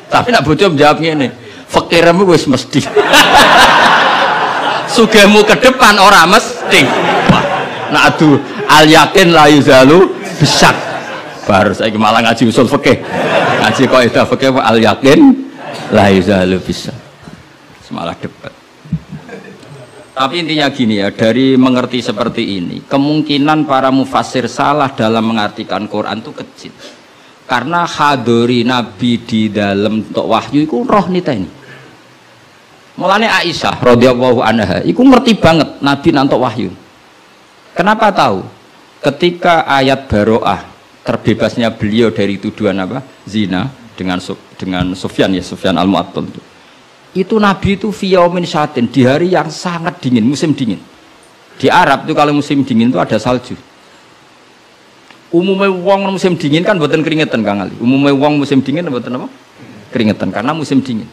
Tapi nak bojo jawab ngene, fakirmu wis mesti. Sugihmu ke depan ora mesti. Nak adu al yakin la yuzalu bisak. Baru saiki malah ngaji usul fikih. Ngaji kaidah fikih al yakin la yuzalu bisak. Semalah debat. Tapi intinya gini ya, dari mengerti seperti ini, kemungkinan para mufassir salah dalam mengartikan Quran itu kecil. Karena hadori Nabi di dalam untuk wahyu itu roh nita ini. Mulanya Aisyah radhiyallahu anha, itu ngerti banget Nabi nantok wahyu. Kenapa tahu? Ketika ayat Baro'ah, terbebasnya beliau dari tuduhan apa? Zina dengan Sufyan ya, Sufyan al-Mu'attal itu Nabi itu fiyaumin syatin, di hari yang sangat dingin, musim dingin. Di Arab itu kalau musim dingin itu ada salju. Umumnya wong musim dingin kan mboten keringetan Kang Ali. Umumnya wong musim dingin mboten apa? Keringetan karena musim dingin.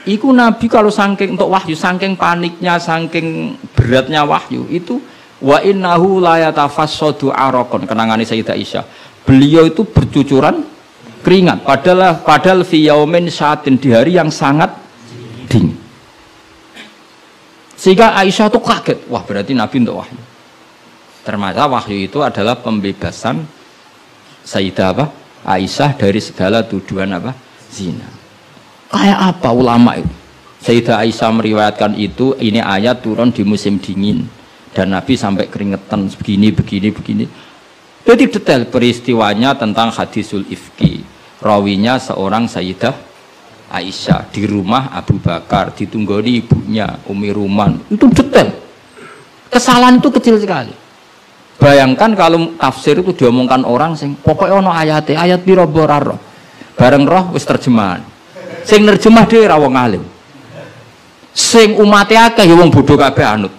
Iku Nabi kalau saking untuk wahyu, saking paniknya, saking beratnya wahyu itu wa innahu la yatafassadu araqon, kenangane Sayyidah Aisyah. Beliau itu bercucuran keringat padahal fi yaumin syatin, di hari yang sangat dingin. Sehingga Aisyah tuh kaget, wah berarti Nabi untuk wahyu. Ternyata wahyu itu adalah pembebasan Sayyidah apa? Aisyah dari segala tuduhan apa? Zina. Kayak apa ulama itu? Sayyidah Aisyah meriwayatkan itu, ini ayat turun di musim dingin dan Nabi sampai keringetan begini. Jadi detail peristiwanya tentang hadisul ifki. Rawinya seorang Sayyidah Aisyah di rumah Abu Bakar, ditunggoni ibunya Umi Ruman. Itu detail. Kesalahan itu kecil sekali. Bayangkan kalau tafsir itu diomongkan orang sing pokoknya ono ayat piro boraro. Bareng roh wis terjemahan. Sing nerjemah dhewe ra wong alim. Sing umate akeh ya wong bodoh kabeh anut.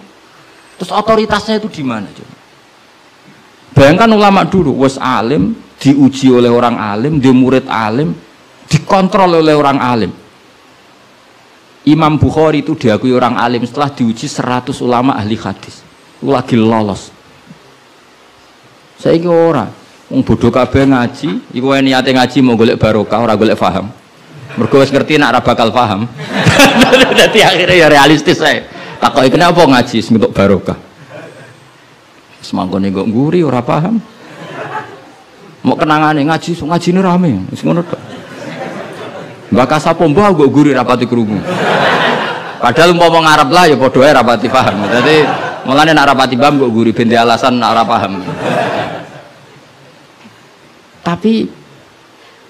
Terus otoritasnya itu di mana coba? Bayangkan ulama dulu wis alim, diuji oleh orang alim, dia murid alim, dikontrol oleh orang alim. Imam Bukhari itu diakui orang alim setelah diuji 100 ulama ahli hadis. Itu lagi lolos. Saiki ora, wong bodoh kabeh ngaji, iku wae niate ngaji mau golek barokah, ora golek paham. Mergo wis ngerti nek ora bakal paham. Dadi akhirnya ya realistis ae. Takoki kenapa ngaji sing untuk barokah. Semangkone kok nguri ora paham. Mau kenangane ngajine rame, wis ngono tok. Mbak Kasapo mbah kok nguri rapati krungu. Padahal umpama ngarep lah ya padha ae rapati paham. Dadi mulane nek rapati paham kok nguri ben alasan nek ora paham. Tapi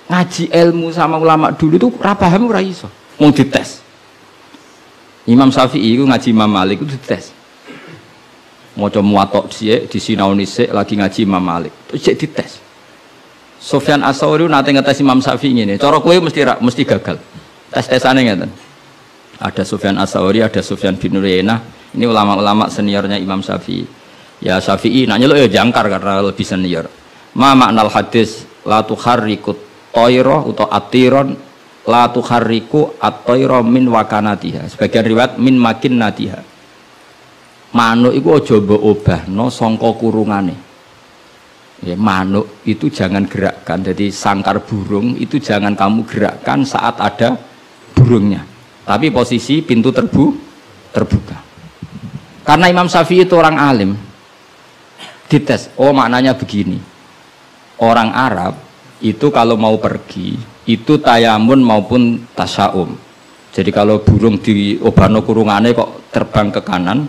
ngaji ilmu sama ulama dulu itu ora paham ora iso. Mau dites. Imam Syafi'i itu ngaji Imam Malik itu dites. Maca muwatta sik disinaoni sik lagi ngaji Imam Malik. Terus dites. Sufyan Ats-Tsauri nate ngetes Imam Syafi'i ngene. Cara kowe mesti gagal. Tes-tesane ngeten. Ada Sufyan Ats-Tsauri, ada Sufyan bin Uyainah. Ini ulama-ulama seniornya Imam Syafi'i. Ya Syafi'i nak nyeluk ya jangkar karena lebih senior. Ma maknal hadis la tuharriku tayra utawa atiron la tuharriku at-tayra min wakanatiha. Sebagian riwayat min makinnatiha. Manuk iku aja mbok obahno sangka kurungane. Ya, manuk itu jangan gerakkan. Jadi sangkar burung itu jangan kamu gerakkan saat ada burungnya. Tapi posisi pintu terbuka. Karena Imam Syafi'i itu orang alim. Dites, oh maknanya begini. Orang Arab itu kalau mau pergi itu tayamun maupun tasyaum. Jadi kalau burung di obano kurungane kok terbang ke kanan,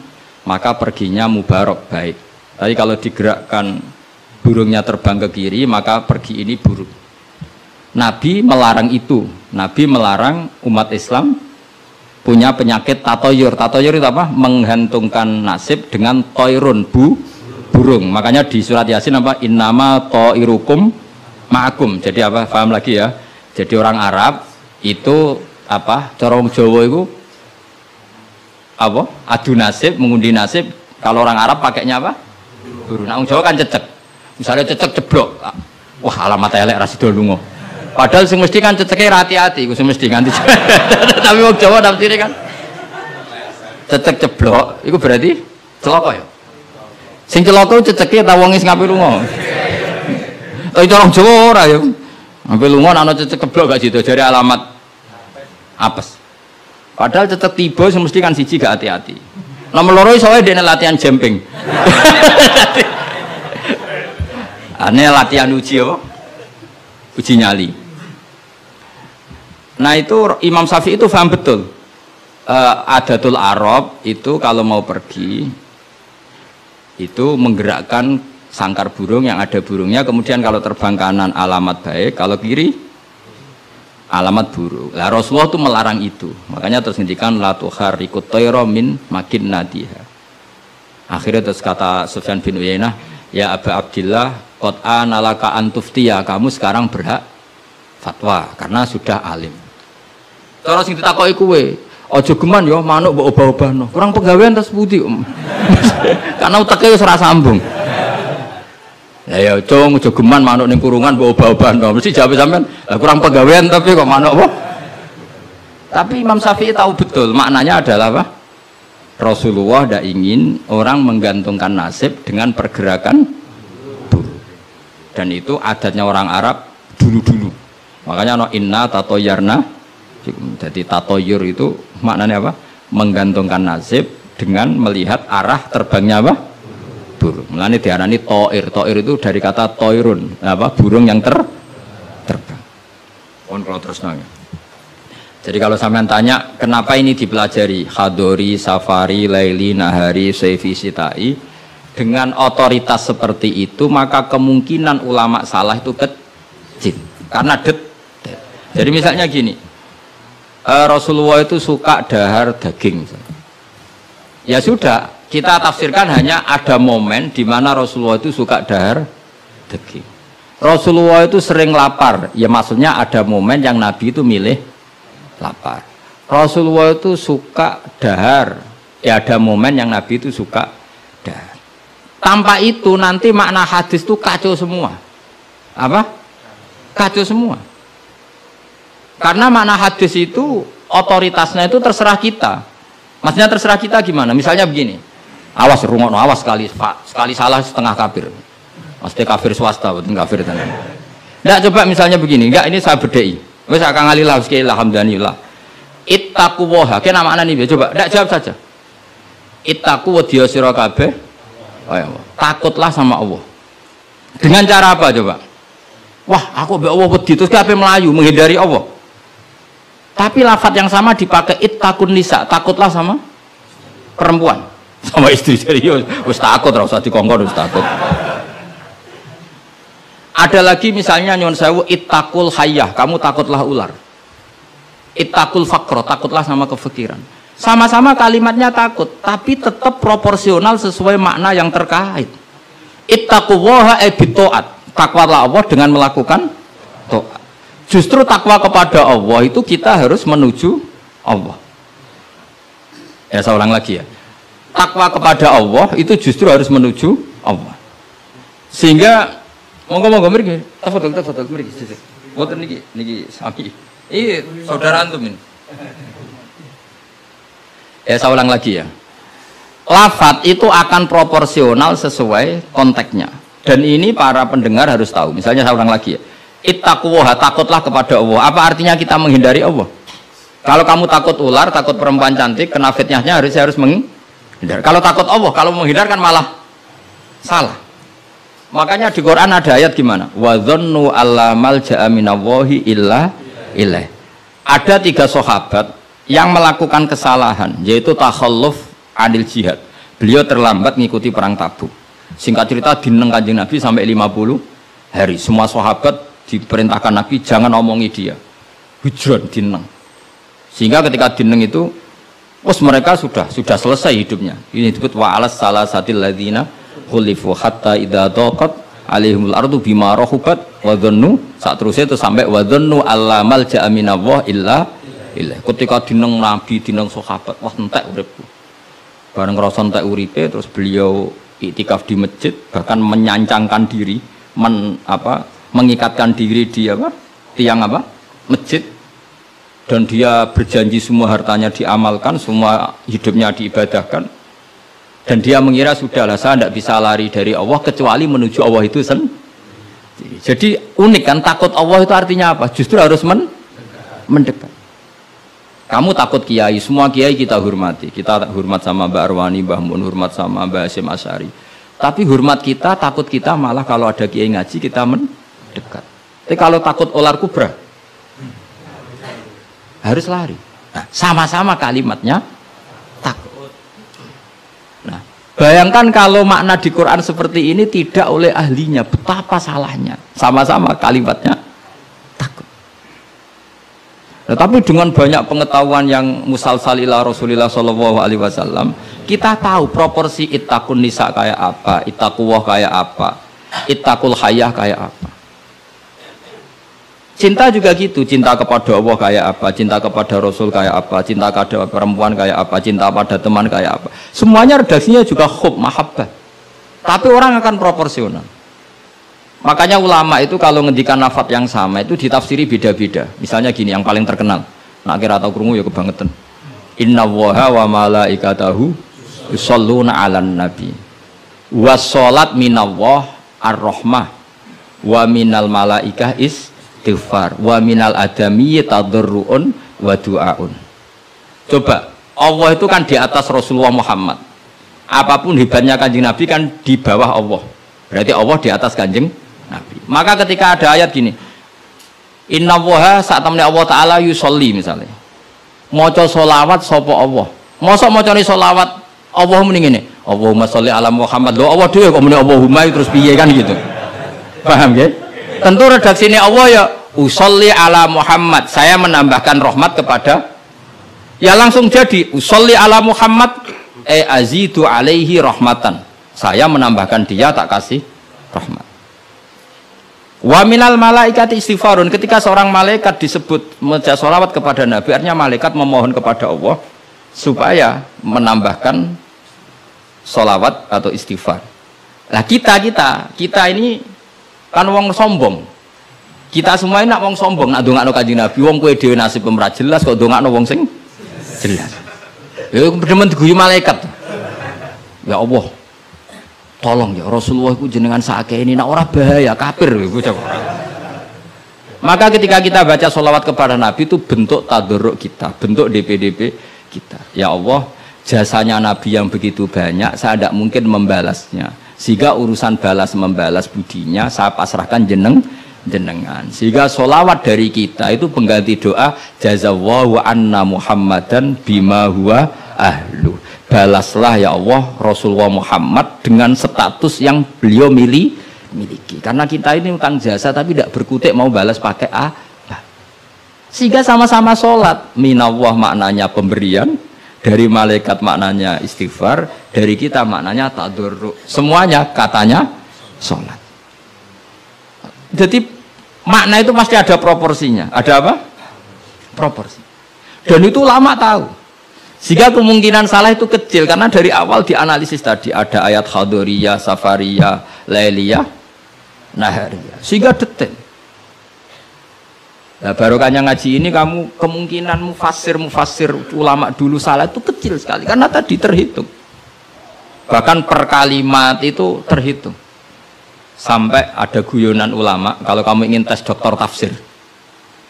maka perginya mubarok baik. Tapi kalau digerakkan burungnya terbang ke kiri, maka pergi ini buruk. Nabi melarang itu. Nabi melarang umat Islam punya penyakit tatoyur. Tatoyur itu apa? Menggantungkan nasib dengan toirun burung. Makanya di surat Yasin apa? Innama toirukum ma'akum. Jadi apa? Paham lagi ya? Jadi orang Arab itu apa? Cara wong Jawa itu apa? Adu nasib, mengundi nasib. Kalau orang Arab pakainya apa? Burung. Nah, wong Jawa kan cecek. Misalnya cecek ceblok. Wah, alamat elek ra sida lunga. Padahal sing mesti kan ceceke hati-hati, iku sing mesti nganti. Tapi wong Jawa nafsire kan cecek ceblok, iku berarti celaka ya. Sing celaka ceceke ta wong sing ngapi lunga. Tapi orang Jawa ora ya. Ngapi lunga ana cecek ceblok gak sido jare alamat apes. Padahal cecek tiba sing mesti kan siji gak hati-hati. Nomor loro iso wae dene latihan jumping. Ane latihan uji apa? Uji nyali. Nah itu Imam Syafi'i itu paham betul. Adatul Arab itu kalau mau pergi itu menggerakkan sangkar burung yang ada burungnya, kemudian kalau terbang kanan alamat baik, kalau kiri alamat buruk. Lah Rasulullah itu melarang itu. Makanya terus ngendikan la tuharrikut tayra min makinnatiha. Akhirnya terus kata Sufyan bin Uyainah, ya Aba Abdillah qad analaka antuftiya, kamu sekarang berhak fatwa karena sudah alim. Cara sing ditakoki kowe, aja geman ya manuk mbok obah-obahno. Kurang penggawean terus pundi. Karena uteke wis ora sambung. Lah ya cung jogeman manuk ning kurungan mbok obah-obahan to. Mesti jawab sampean, kurang pegawaian tapi kok manuk apa? Tapi Imam Syafi'i tahu betul maknanya adalah apa? Rasulullah tidak ingin orang menggantungkan nasib dengan pergerakan burung. Dan itu adatnya orang Arab dulu-dulu. Makanya no inna tatoyarna. Jadi tatoyur itu maknanya apa? Menggantungkan nasib dengan melihat arah terbangnya apa? Burung. Mulane diarani toir. Toir itu dari kata toirun, apa? Burung yang terbang. Kontrol terus nanya. Jadi kalau sampean tanya kenapa ini dipelajari Khadori, Safari, Laili, Nahari, Saifi, Sitai dengan otoritas seperti itu maka kemungkinan ulama salah itu kecil karena detail. Jadi misalnya gini, Rasulullah itu suka dahar daging. Ya sudah, kita tafsirkan hanya ada momen di mana Rasulullah itu suka dahar daging. Rasulullah itu sering lapar, ya maksudnya ada momen yang Nabi itu milih lapar. Rasulullah itu suka dahar, ya ada momen yang Nabi itu suka dahar. Tanpa itu nanti makna hadis itu kacau semua. Apa? Kacau semua. Karena makna hadis itu otoritasnya itu terserah kita. Maksudnya terserah kita gimana? Misalnya begini, awas rungokno, awas sekali salah setengah kafir. Mesti kafir swasta, bukan kafir tenan. Nggak, coba misalnya begini, enggak ini saya bedai. Wes akang alillah sekali alhamdulillah. Ittaqu waha. Kena makna nih coba. Ndak jawab saja. Ittaqu wa dia sira kabeh. Takutlah sama Allah. Dengan cara apa coba? Wah, aku mbek Allah wedi terus kabeh melayu menghindari Allah. Tapi lafaz yang sama dipakai ittaqun nisa, takutlah sama perempuan, sama istri serius. Wis takut ora usah dikongkon wis takut. Ada lagi misalnya nyuwun sewu ittaqul hayyah, kamu takutlah ular. Ittaqul faqra, takutlah sama kefikiran. Sama-sama kalimatnya takut, tapi tetap proporsional sesuai makna yang terkait. Ittaqullaha bitaat, takwalah Allah dengan melakukan taat. Justru takwa kepada Allah itu kita harus menuju Allah. Ya saya ulang lagi ya. Takwa kepada Allah itu justru harus menuju Allah. Sehingga monggo mriki, tafadhol mriki. Mboten niki sami. Ini saudara antum ini. Ya saya ulang lagi ya. Lafaz itu akan proporsional sesuai konteksnya. Dan ini para pendengar harus tahu. Misalnya saya ulang lagi ya. Ittaqullaha, takutlah kepada Allah. Apa artinya kita menghindari Allah? Kalau kamu takut ular, takut perempuan cantik, kena fitnahnya harus menghindar. Kalau takut Allah, kalau menghindar kan malah salah. Makanya di Quran ada ayat gimana? Wa dzannu alla malja'a minallahi illa ilaih. Ada 3 sahabat yang melakukan kesalahan, yaitu takhalluf anil jihad. Beliau terlambat mengikuti perang Tabuk. Singkat cerita dineng Kanjeng Nabi sampai 50 hari. Semua sahabat diperintahkan Nabi jangan omongi dia. Hujron dineng. Sehingga ketika dineng itu mereka sudah selesai hidupnya. Ini disebut wa alas salasatil ladzina khulifu hatta idza daqat alaihimul ardu bima rahubat wa dhannu, saat terusnya itu sampai wa dhannu alla malja'a minallah illa ilaihi. Ketika dineng Nabi, dineng sahabat, wah entek uripku. Bareng ngrasa entek uripe terus beliau iktikaf di masjid, bahkan menyancangkan diri, mengikatkan diri di tiang masjid, dan dia berjanji semua hartanya diamalkan, semua hidupnya diibadahkan. Dan dia mengira sudahlah saya tidak bisa lari dari Allah kecuali menuju Allah itu sendiri. Jadi unik kan, takut Allah itu artinya apa? Justru harus mendekat. Kamu takut kiai, semua kiai kita hormati. Kita hormat sama Mbak Arwani, Mbah Mun, hormat sama Mbah Hasyim Asy'ari. Tapi hormat kita, takut kita malah kalau ada kiai ngaji kita mendekat. Tapi kalau takut ular kubra harus lari. Nah, sama-sama kalimatnya takut. Nah, bayangkan kalau makna di Quran seperti ini tidak oleh ahlinya, betapa salahnya. Sama-sama kalimatnya takut. Nah, tapi dengan banyak pengetahuan yang musalsal ila Rasulillah sallallahu alaihi wasallam, kita tahu proporsi ittaqun nisa kayak apa, ittaqullah kayak apa, ittaqul hayyah kayak apa. Cinta juga gitu, cinta kepada Allah kayak apa, cinta kepada Rasul kayak apa, cinta kepada perempuan kayak apa, cinta pada teman kayak apa. Semuanya redaksinya juga hub, mahabbah. Tapi orang akan proporsional. Makanya ulama itu kalau ngendikan lafadz yang sama itu ditafsiri beda-beda. Misalnya gini, yang paling terkenal. Nak kira atau krungu ya kebangetan. Inna Allaha wa malaikatahu yusholluna 'alan nabi. Wassalat minallah ar-rahmah wa minal malaikah istighfar wa minal adami tadarruun wa du'aun. Coba, Allah itu kan di atas Rasulullah Muhammad. Apapun hebatnya Kanjeng Nabi kan di bawah Allah. Berarti Allah di atas Kanjeng Nabi. Maka ketika ada ayat gini, Inna Allaha saat temennya Allah Ta'ala yusolli misalnya, maca sholawat sopo Allah. Masa maca ni sholawat Allah mending ini, Allahumma sholli ala Muhammad. Loh Allah dia kok mending Allahumma terus piye kan gitu. Paham ya? Tentu redaksinya Allah ya usolli ala Muhammad. Saya menambahkan rahmat kepada, ya langsung jadi usolli ala Muhammad azidu alaihi rahmatan. Saya menambahkan dia tak kasih rahmat. Wa minal malaikati istighfarun. Ketika seorang malaikat disebut membaca sholawat kepada Nabi, artinya malaikat memohon kepada Allah supaya menambahkan sholawat atau istighfar. Nah kita ini kan wong sombong. Kita semua ini nak wong sombong, nak dongakno Kanjeng Nabi, wong kowe dhewe nasib ora jelas kok dongakno wong sing jelas. Ya demen diguyu malaikat. Ya Allah, tolong ya Rasulullah itu jenengan sakit ini nak ora bahaya kafir iku. Maka ketika kita baca sholawat kepada Nabi itu bentuk tadarruk kita, bentuk DPDP kita. Ya Allah, jasanya Nabi yang begitu banyak, saya tidak mungkin membalasnya. Sehingga urusan balas membalas budinya saya pasrahkan jenengan. Sehingga sholawat dari kita itu pengganti doa jazallahu anna Muhammadan bima huwa ahlu. Balaslah ya Allah Rasulullah Muhammad dengan status yang beliau miliki. Karena kita ini utang jasa tapi tidak berkutik mau balas pakai apa. Sehingga sama-sama sholat. Minallah maknanya pemberian, dari malaikat maknanya istighfar, dari kita maknanya tadarruk. Semuanya katanya sholat. Jadi makna itu pasti ada proporsinya. Ada apa? Proporsi. Dan itu lama tahu. Sehingga kemungkinan salah itu kecil karena dari awal dianalisis tadi ada ayat khadoriyah, safariyah, lailiyah, nahariyah. Sehingga detail. Nah, barokahnya ngaji ini kamu kemungkinan mufassir ulama dulu salah itu kecil sekali karena tadi terhitung. Bahkan per kalimat itu terhitung. Sampai ada guyonan ulama kalau kamu ingin tes doktor tafsir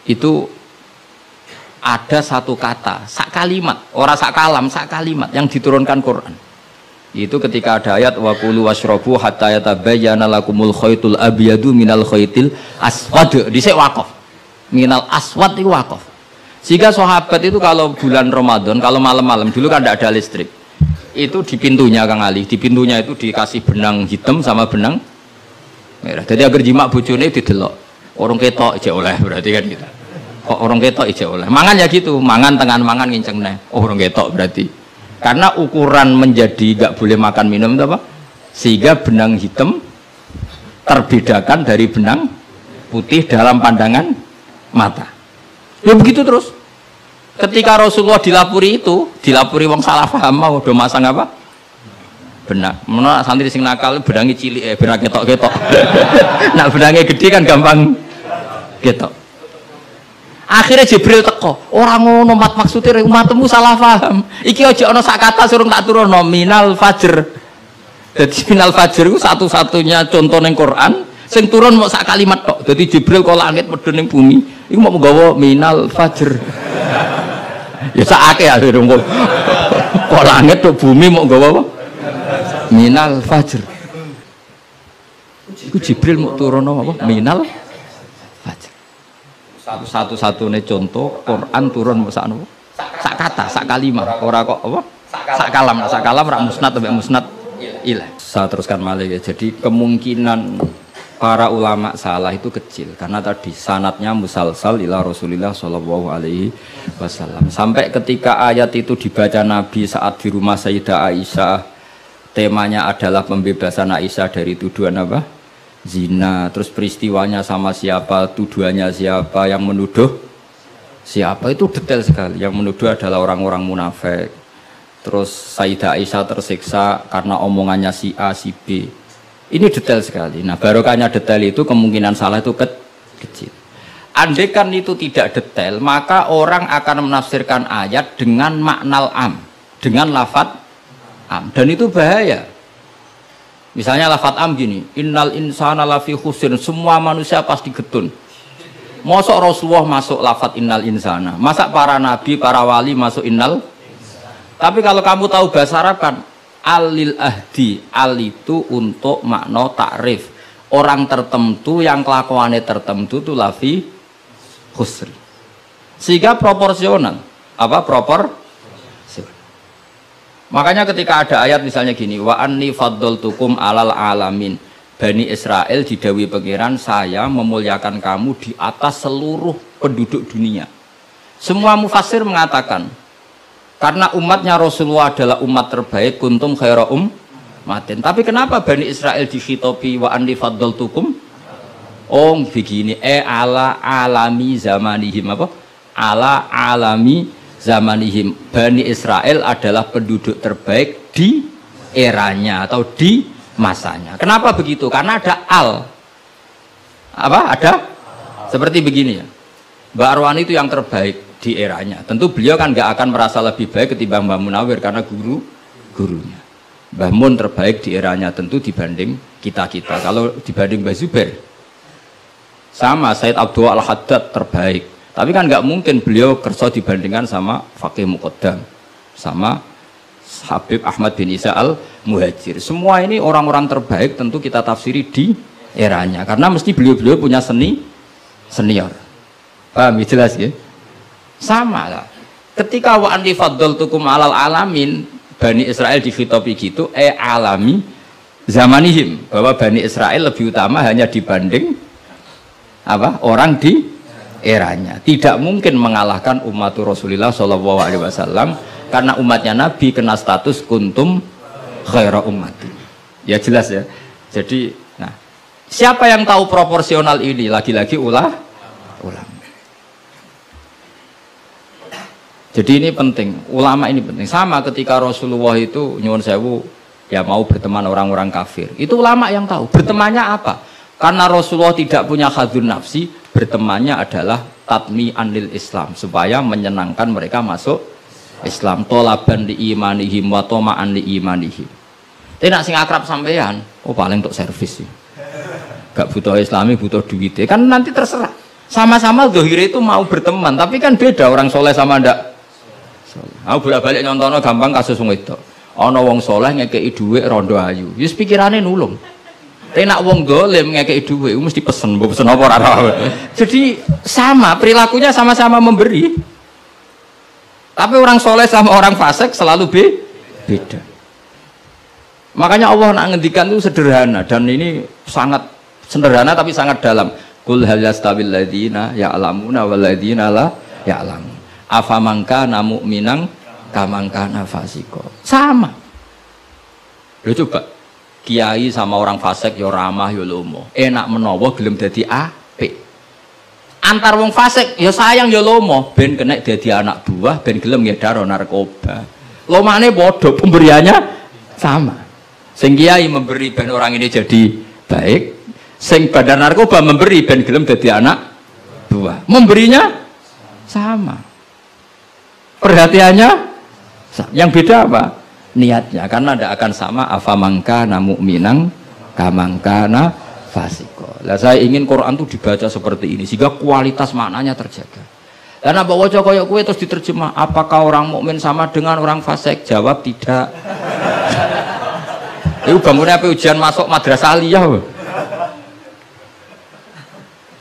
itu ada satu kata, sak kalimat, orang sak kalam, sak kalimat yang diturunkan Quran. Itu ketika ada ayat wa kulu washrabu hatta yatabayyana lakumul khaytul abyadu minal khaytil aswad. Dhisik waqaf. Minal aswad itu waqaf. Sehingga sahabat itu kalau bulan Ramadan, kalau malam-malam dulu kan tidak ada listrik. Itu di pintunya Kang Ali, di pintunya itu dikasih benang hitam sama benang merah. Jadi agar jimak bojone didelok. Orang ketok aja oleh berarti kan gitu. Kok orang ketok aja oleh. Mangan ya gitu, mangan tengan mangan nginceng neh. Oh orang ketok berarti. Karena ukuran menjadi gak boleh makan minum itu apa? Sehingga benang hitam terbedakan dari benang putih dalam pandangan mata. Ya begitu terus. Ketika Rasulullah dilapuri itu, dilapuri wong salah paham mau udah masang apa? Benang. Menurut santri sing nakal benangnya cilik benang ketok-ketok. Nah benangnya gede kan gampang ketok. Akhirnya Jibril teko, orang ngono maksudnya umatmu salah paham. Iki aja ana sak kata suruh tak turun nominal fajr. Jadi minal fajr itu satu-satunya contoh ning Quran sing turun mau sak kalimat tok. Jadi Jibril kok langit medun ning bumi, iku mau nggawa minal fajr. Ya sakake ya kok langit tok bumi mau nggawa apa? Minal fajr. Iku Jibril mau turun apa? Minal fajr. Satu-satunya contoh Quran turun sak kata, sak kalimat, ora kok apa? Sak kalam rak musnad sampai musnad ilah. Saya teruskan malih ya. Jadi kemungkinan para ulama salah itu kecil karena tadi sanatnya musalsal ila Rasulillah sallallahu alaihi wasallam. Sampai ketika ayat itu dibaca Nabi saat di rumah Sayyidah Aisyah, temanya adalah pembebasan Aisyah dari tuduhan apa? Zina, terus peristiwanya sama siapa, tuduhannya siapa, yang menuduh siapa, itu detail sekali. Yang menuduh adalah orang-orang munafik. Terus Sayyidah Aisyah tersiksa karena omongannya si A, si B. Ini detail sekali. Nah, barokahnya detail itu kemungkinan salah itu kecil. Andai kan itu tidak detail, maka orang akan menafsirkan ayat dengan makna am, dengan lafadz am, dan itu bahaya. Misalnya lafadz am gini, innal insana lafi khusr, semua manusia pasti getun. Mosok Rasulullah masuk lafadz innal insana, masa para nabi, para wali masuk innal. Tapi kalau kamu tahu bahasa Arab kan, alil ahdi, al itu untuk makna takrif. Orang tertentu yang kelakuannya tertentu itu lafi khusr. Sehingga proporsional. Apa proporsional? Makanya ketika ada ayat misalnya gini, wa anni faddaltukum alal alamin. Bani Israel didawi pangeran, saya memuliakan kamu di atas seluruh penduduk dunia. Semua mufassir mengatakan karena umatnya Rasulullah adalah umat terbaik, kuntum khaira ummatin. Tapi kenapa Bani Israel dikhitopi wa anni faddaltukum? Oh begini, ala alami zamanihim apa? Ala alami zamanihim. Bani Israel adalah penduduk terbaik di eranya atau di masanya. Kenapa begitu? Karena ada al. Apa? Ada? Seperti begini ya. Mbak Arwani itu yang terbaik di eranya. Tentu beliau kan nggak akan merasa lebih baik ketimbang Mbak Munawir karena gurunya. Mbah Mun terbaik di eranya tentu dibanding kita-kita. Kalau dibanding Mbah Zubair sama Said Abdul Al-Haddad terbaik. Tapi kan nggak mungkin beliau kerso dibandingkan sama Faqih Muqaddam, sama Habib Ahmad bin Isa Al-Muhajir. Semua ini orang-orang terbaik tentu kita tafsiri di eranya. Karena mesti beliau-beliau punya senior. Paham ya, jelas ya? Sama lah. Ketika wa anni faddaltukum alal alamin, Bani Israel dikhitopi gitu, alami zamanihim, bahwa Bani Israel lebih utama hanya dibanding apa? Orang di eranya. Tidak mungkin mengalahkan umat Rasulullah Shallallahu Alaihi Wasallam karena umatnya Nabi kena status kuntum khaira ummati. Ya jelas ya. Jadi, nah, siapa yang tahu proporsional ini? Lagi-lagi ulama. Jadi ini penting, ulama ini penting. Sama ketika Rasulullah itu nyuwun sewu ya mau berteman orang-orang kafir. Itu ulama yang tahu. Bertemannya apa? Karena Rasulullah tidak punya hadzun nafsi, bertemannya adalah tatmi anil Islam supaya menyenangkan mereka masuk Islam. Tolaban di imanihim wa toma'an di imanihim. Tapi nak sing akrab sampean, oh paling untuk servis sih. Gak butuh Islami, butuh duit. Kan nanti terserah. Sama-sama dohir itu mau berteman, tapi kan beda orang soleh sama ndak. Aku bolak-balik nyontono gampang kasus wong itu. Ana wong soleh ngekeki dhuwit rondo ayu. Wis pikirane nulung. Tapi nak wong dolim ngekeki dhuwit mesti pesen, mbok pesen apa ora. Jadi sama, perilakunya sama-sama memberi. Tapi orang soleh sama orang fasik selalu beda. Makanya Allah nak ngendikan itu sederhana dan ini sangat sederhana tapi sangat dalam. Qul hal yastawil ladzina ya'lamuna wal ladzina la ya'lamun. Afaman kana mu'minan kaman kana fasiko. Sama. Lho coba kiai sama orang fasik ya ramah ya lomo. Enak menawa gelem dadi apik. Antar wong fasik ya sayang ya lomo ben kena dadi anak buah ben gelem ngedaro narkoba. Lomane padha pemberiannya sama. Sing kiai memberi ben orang ini jadi baik, sing bandar narkoba memberi ben gelem dadi anak buah. Memberinya sama. Perhatiannya yang beda apa? Niatnya, karena tidak akan sama afamangka mu'minang kamangkana fasiko. Lah saya ingin Quran itu dibaca seperti ini sehingga kualitas maknanya terjaga. Karena bawa koyok kue terus diterjemah, apakah orang mukmin sama dengan orang fasik? Jawab tidak. Itu bangunnya apa ujian masuk madrasah aliyah.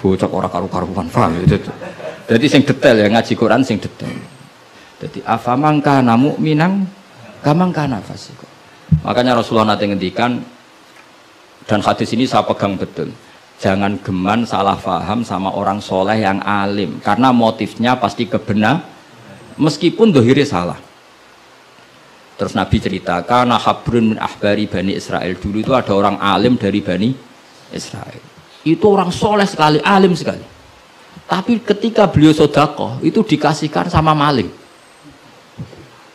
Bocok orang karu-karuan, paham itu. Jadi sing detail ya, ngaji Quran sing detail. Jadi afamangka mu'minang kamangkana fasiko. Makanya Rasulullah nanti ngendikan, dan hadis ini saya pegang betul, jangan geman salah faham sama orang soleh yang alim karena motifnya pasti kebenar meskipun dohirnya salah. Terus Nabi ceritakan habrun min ahbari Bani Israel, dulu itu ada orang alim dari Bani Israel, itu orang soleh sekali, alim sekali, tapi ketika beliau sodakoh itu dikasihkan sama maling.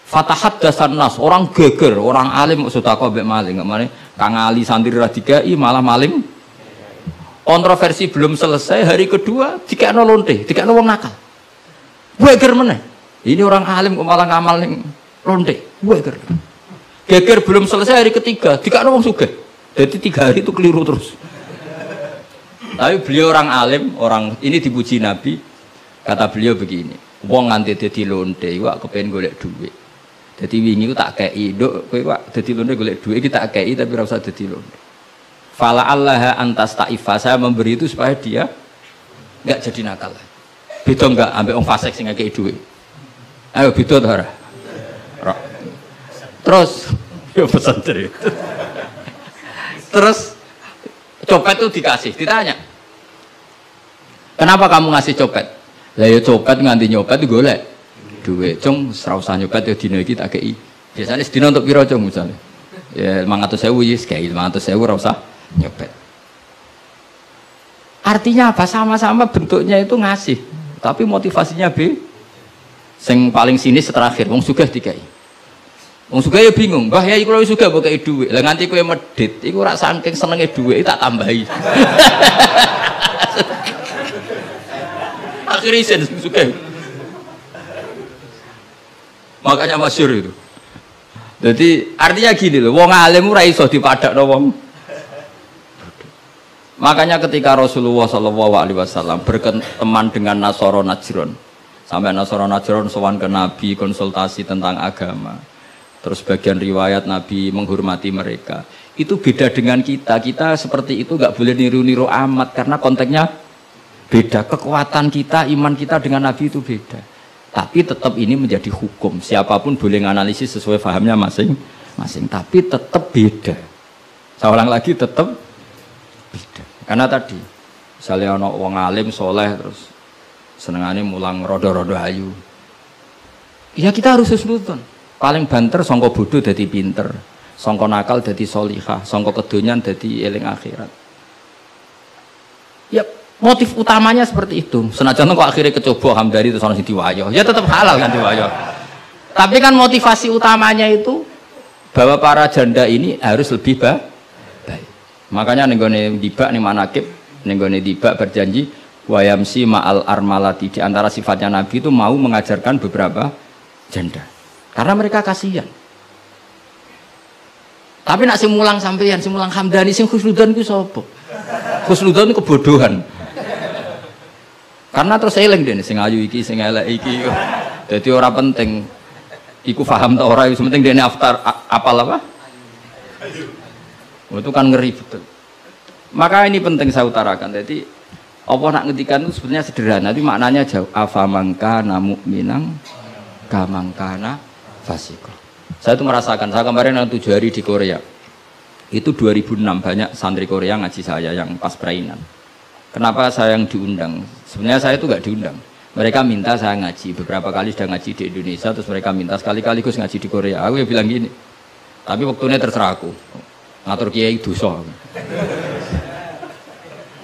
Fatahat dasan nas, orang geger, orang alim sedekah mbek maling, nggak Kang Ali santri ra dikai malah maling. Kontroversi belum selesai, hari kedua dikekno lonte, dikekno wong nakal. Geger meneh. Ini orang alim kok malah ngamal ning lonte. Geger. Geger belum selesai hari ketiga, dikekno wong sugih. Jadi 3 hari itu keliru terus. Tapi beliau orang alim, orang ini dipuji Nabi. Kata beliau begini, wong nganti dadi lonte iku kepen golek duit. Dadi wingi ku tak kei, nduk kowe kok dadi lonte golek duit iki tak kei tapi ora usah dadi lonte. Fala Allah antas ta'ifa, saya memberi itu supaya dia enggak jadi nakal. Beda enggak ambek wong fasik sing ngekeki duit. Ayo beda ta ora? Terus yo pesantren. Terus copet itu dikasih, ditanya. Kenapa kamu ngasih copet? Lah ya copet nganti nyopet golek duit. Cung ora usah nyopet ya dina iki tak kei. Biasane sedina untuk piro cung misale? Ya 500.000 wis kei 500.000 ora usah nyopet. Artinya apa? Sama-sama bentuknya itu ngasih, tapi motivasinya B. Sing paling sinis terakhir, wong sugih dikai. Wong sugih ya bingung, "Mbah ya iku lho sugih mbok kei dhuwit." Lah nganti kowe medhit, iku ora saking senenge dhuwit tak tambahi. Akhirnya isen sugih. Makanya masyhur itu. Jadi artinya gini loh, wong alim ora iso dipadakno wong. Makanya ketika Rasulullah SAW berteman dengan Nasara Najron, sampai Nasara Najron sowan ke Nabi konsultasi tentang agama, terus bagian riwayat Nabi menghormati mereka, itu beda dengan kita. Kita seperti itu nggak boleh niru-niru amat karena konteksnya beda. Kekuatan kita, iman kita dengan Nabi itu beda. Tapi tetap ini menjadi hukum. Siapapun boleh menganalisis sesuai fahamnya masing-masing. Tapi tetap beda. Saya ulang lagi, tetap beda. Karena tadi misalnya ono wong alim soleh terus senengane mulang rodo-rodo ayu, ya kita harus husnudon. Paling banter sangka bodoh dadi pinter, sangka nakal dadi solihah, sangka kedonyan dadi eling akhirat. Ya motif utamanya seperti itu. Senajan kok akhirnya kecoba Hamdani terus ono sing diwayo, ya tetap halal kan diwayo. Tapi kan motivasi utamanya itu bahwa para janda ini harus lebih baik. Makanya nenggone dibak nih manakib, nenggone dibak berjanji wayamsi ma'al armalati, di antara sifatnya Nabi itu mau mengajarkan beberapa janda karena mereka kasihan. Tapi nak sing mulang sampeyan, sing mulang Hamdani, sing khusnudan ku sapa? Khusnudan kebodohan. Karena terus eling dene sing ayu iki, sing elek iki. Dadi ora penting iku paham ta ora, sing penting dene apal apa? Itu kan ngeri betul. Maka ini penting saya utarakan. Jadi Allah nak ngedikan itu sebenarnya sederhana, tapi maknanya jauh. Afamangkana mu'minang kamangkana fasiko. Saya itu merasakan, saya kemarin yang 7 hari di Korea. Itu 2006 banyak santri Korea ngaji saya yang pas perainan. Kenapa saya yang diundang? Sebenarnya saya itu gak diundang. Mereka minta saya ngaji. Beberapa kali sudah ngaji di Indonesia, terus mereka minta sekali-kali Gus ngaji di Korea. Aku ya bilang gini. Tapi waktunya terserah aku. Ngatur kiai dosa.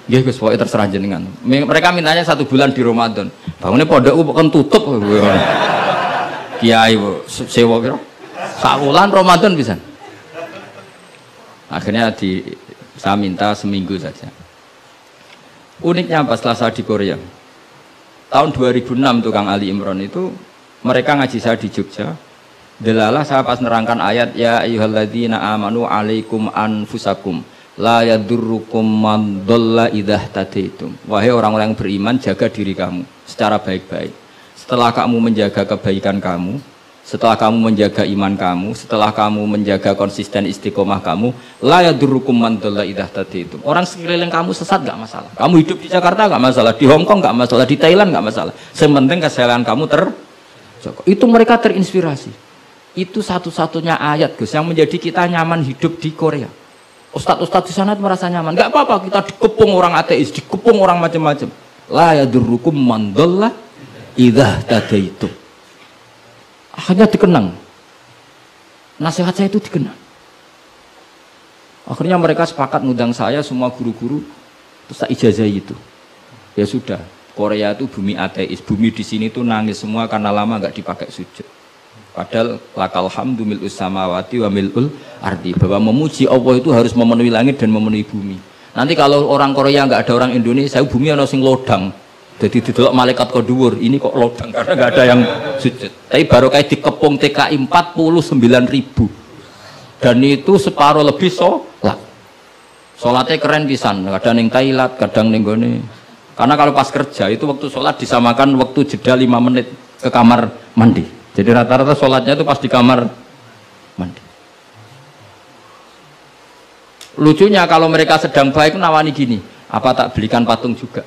Nggih Gus, pokoke terserah jenengan. Mereka mintanya 1 bulan di Ramadan. Bangunnya pondokku kan tutup. Kiai sewa kira. Sakulan Ramadan bisa. Akhirnya saya minta seminggu saja. Uniknya apa setelah saya di Korea? Tahun 2006 tukang Ali Imran itu mereka ngaji saya di Jogja. Delalah saya pas nerangkan ayat ya ayyuhalladzina amanu alaikum anfusakum la yadurrukum man dhalla idza tadaitum. Wahai orang-orang yang beriman, jaga diri kamu secara baik-baik. Setelah kamu menjaga kebaikan kamu, setelah kamu menjaga iman kamu, setelah kamu menjaga konsisten istiqomah kamu, la yadurrukum man dhalla idza tadaitum. Orang sekeliling kamu sesat enggak masalah. Kamu hidup di Jakarta enggak masalah, di Hong Kong enggak masalah, di Thailand enggak masalah. Yang penting kesalahan kamu itu mereka terinspirasi. Itu satu-satunya ayat Gus yang menjadi kita nyaman hidup di Korea. Ustadz-ustadz di sana merasa nyaman. Enggak apa-apa kita dikepung orang ateis, dikepung orang macam-macam. La yadurrukum man dhalla idza tadaitum. Akhirnya dikenang. Nasihat saya itu dikenang. Akhirnya mereka sepakat ngundang saya semua guru-guru terus tak ijazahi itu. Ya sudah, Korea itu bumi ateis, bumi di sini tuh nangis semua karena lama nggak dipakai sujud. Padahal lakal hamdu mil'us samawati wa mil'ul ardi, bahwa memuji Allah itu harus memenuhi langit dan memenuhi bumi. Nanti kalau orang Korea nggak ada orang Indonesia, bumi ana sing lodang. Jadi didelok malaikat kok dhuwur, ini kok lodang karena nggak ada yang sujud. Tapi baru kayak dikepung TKI 49.000. Dan itu separuh lebih sholat. Sholatnya keren pisan, kadang ning Thailand, kadang ning gone. Karena kalau pas kerja itu waktu sholat disamakan waktu jeda 5 menit ke kamar mandi. Jadi rata-rata sholatnya itu pas di kamar mandi. Lucunya kalau mereka sedang baik nawani gini, apa tak belikan patung juga?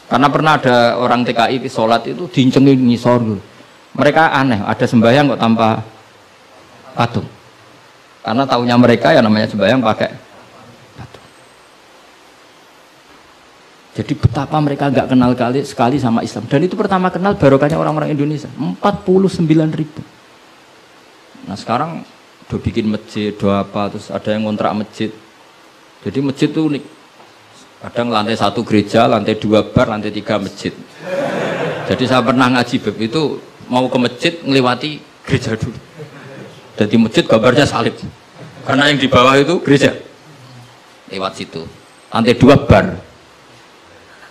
Karena pernah ada orang TKI sholat itu dincengin ngisor gitu. Mereka aneh, ada sembahyang kok tanpa patung. Karena tahunya mereka ya namanya sembahyang pakai patung. Jadi betapa mereka nggak kenal sekali sama Islam. Dan itu pertama kenal barokahnya orang-orang Indonesia. 49.000. Nah sekarang udah bikin masjid, doa apa, terus ada yang ngontrak masjid. Jadi masjid itu unik. Kadang lantai 1 gereja, lantai 2 bar, lantai 3 masjid. Jadi saya pernah ngaji beb itu mau ke masjid ngelewati gereja dulu. Jadi masjid gambarnya salib. Karena yang di bawah itu gereja. Lewat situ. Lantai 2 bar.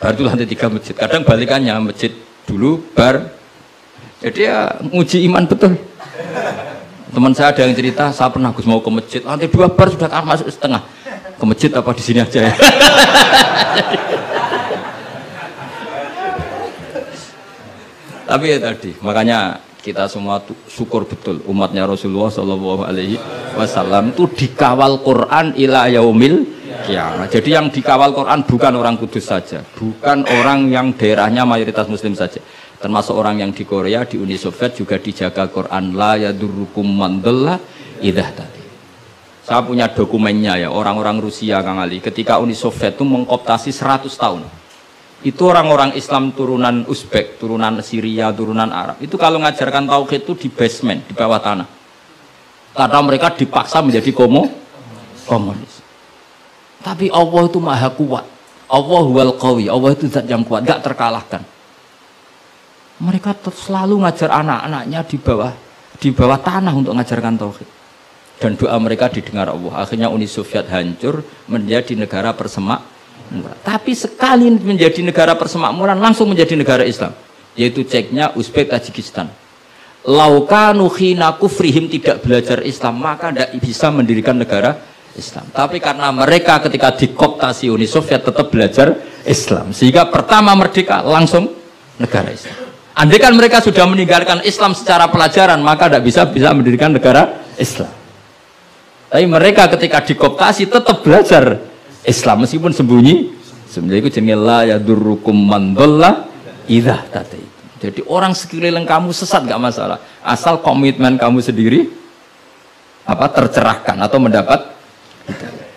Bar itu lantai 3 masjid. Kadang balikannya masjid dulu bar. Jadi ya nguji iman betul. Teman saya ada yang cerita, saya pernah Gus mau ke masjid, lantai 2 bar sudah kan masuk setengah. Ke masjid apa di sini aja ya? Tapi ya tadi, makanya kita semua syukur betul umatnya Rasulullah Shallallahu Alaihi Wasallam itu dikawal Quran ila yaumil kiamat. Jadi yang dikawal Quran bukan orang Kudus saja, bukan orang yang daerahnya mayoritas Muslim saja, termasuk orang yang di Korea, di Uni Soviet juga dijaga Quran. La yadurrukum man dhalla idza tadi. Saya punya dokumennya ya, orang-orang Rusia Kang Ali ketika Uni Soviet itu mengkooptasi 100 tahun. Itu orang-orang Islam turunan Uzbek, turunan Syria, turunan Arab. Itu kalau ngajarkan tauhid itu di basement, di bawah tanah. Karena mereka dipaksa menjadi komunis. Tapi Allah itu maha kuat. Allah wal qawi, Allah itu zat yang kuat, gak terkalahkan. Mereka selalu ngajar anak-anaknya di bawah tanah untuk ngajarkan tauhid. Dan doa mereka didengar Allah. Akhirnya Uni Soviet hancur menjadi negara persemakmuran. Tapi sekali menjadi negara persemakmuran langsung menjadi negara Islam, yaitu Ceknya Uzbek Tajikistan. Laukanu khina kufrihim tidak belajar Islam maka tidak bisa mendirikan negara Islam. Tapi karena mereka ketika dikooptasi Uni Soviet tetap belajar Islam, sehingga pertama merdeka langsung negara Islam. Andai kan mereka sudah meninggalkan Islam secara pelajaran maka tidak bisa mendirikan negara Islam. Tapi mereka ketika dikooptasi tetap belajar Islam meskipun sembunyi. Sebenarnya itu jenenge la yadurrukum man dhalla idza tadaitum. Jadi orang sekeliling kamu sesat gak masalah, asal komitmen kamu sendiri tercerahkan atau mendapat hidayah.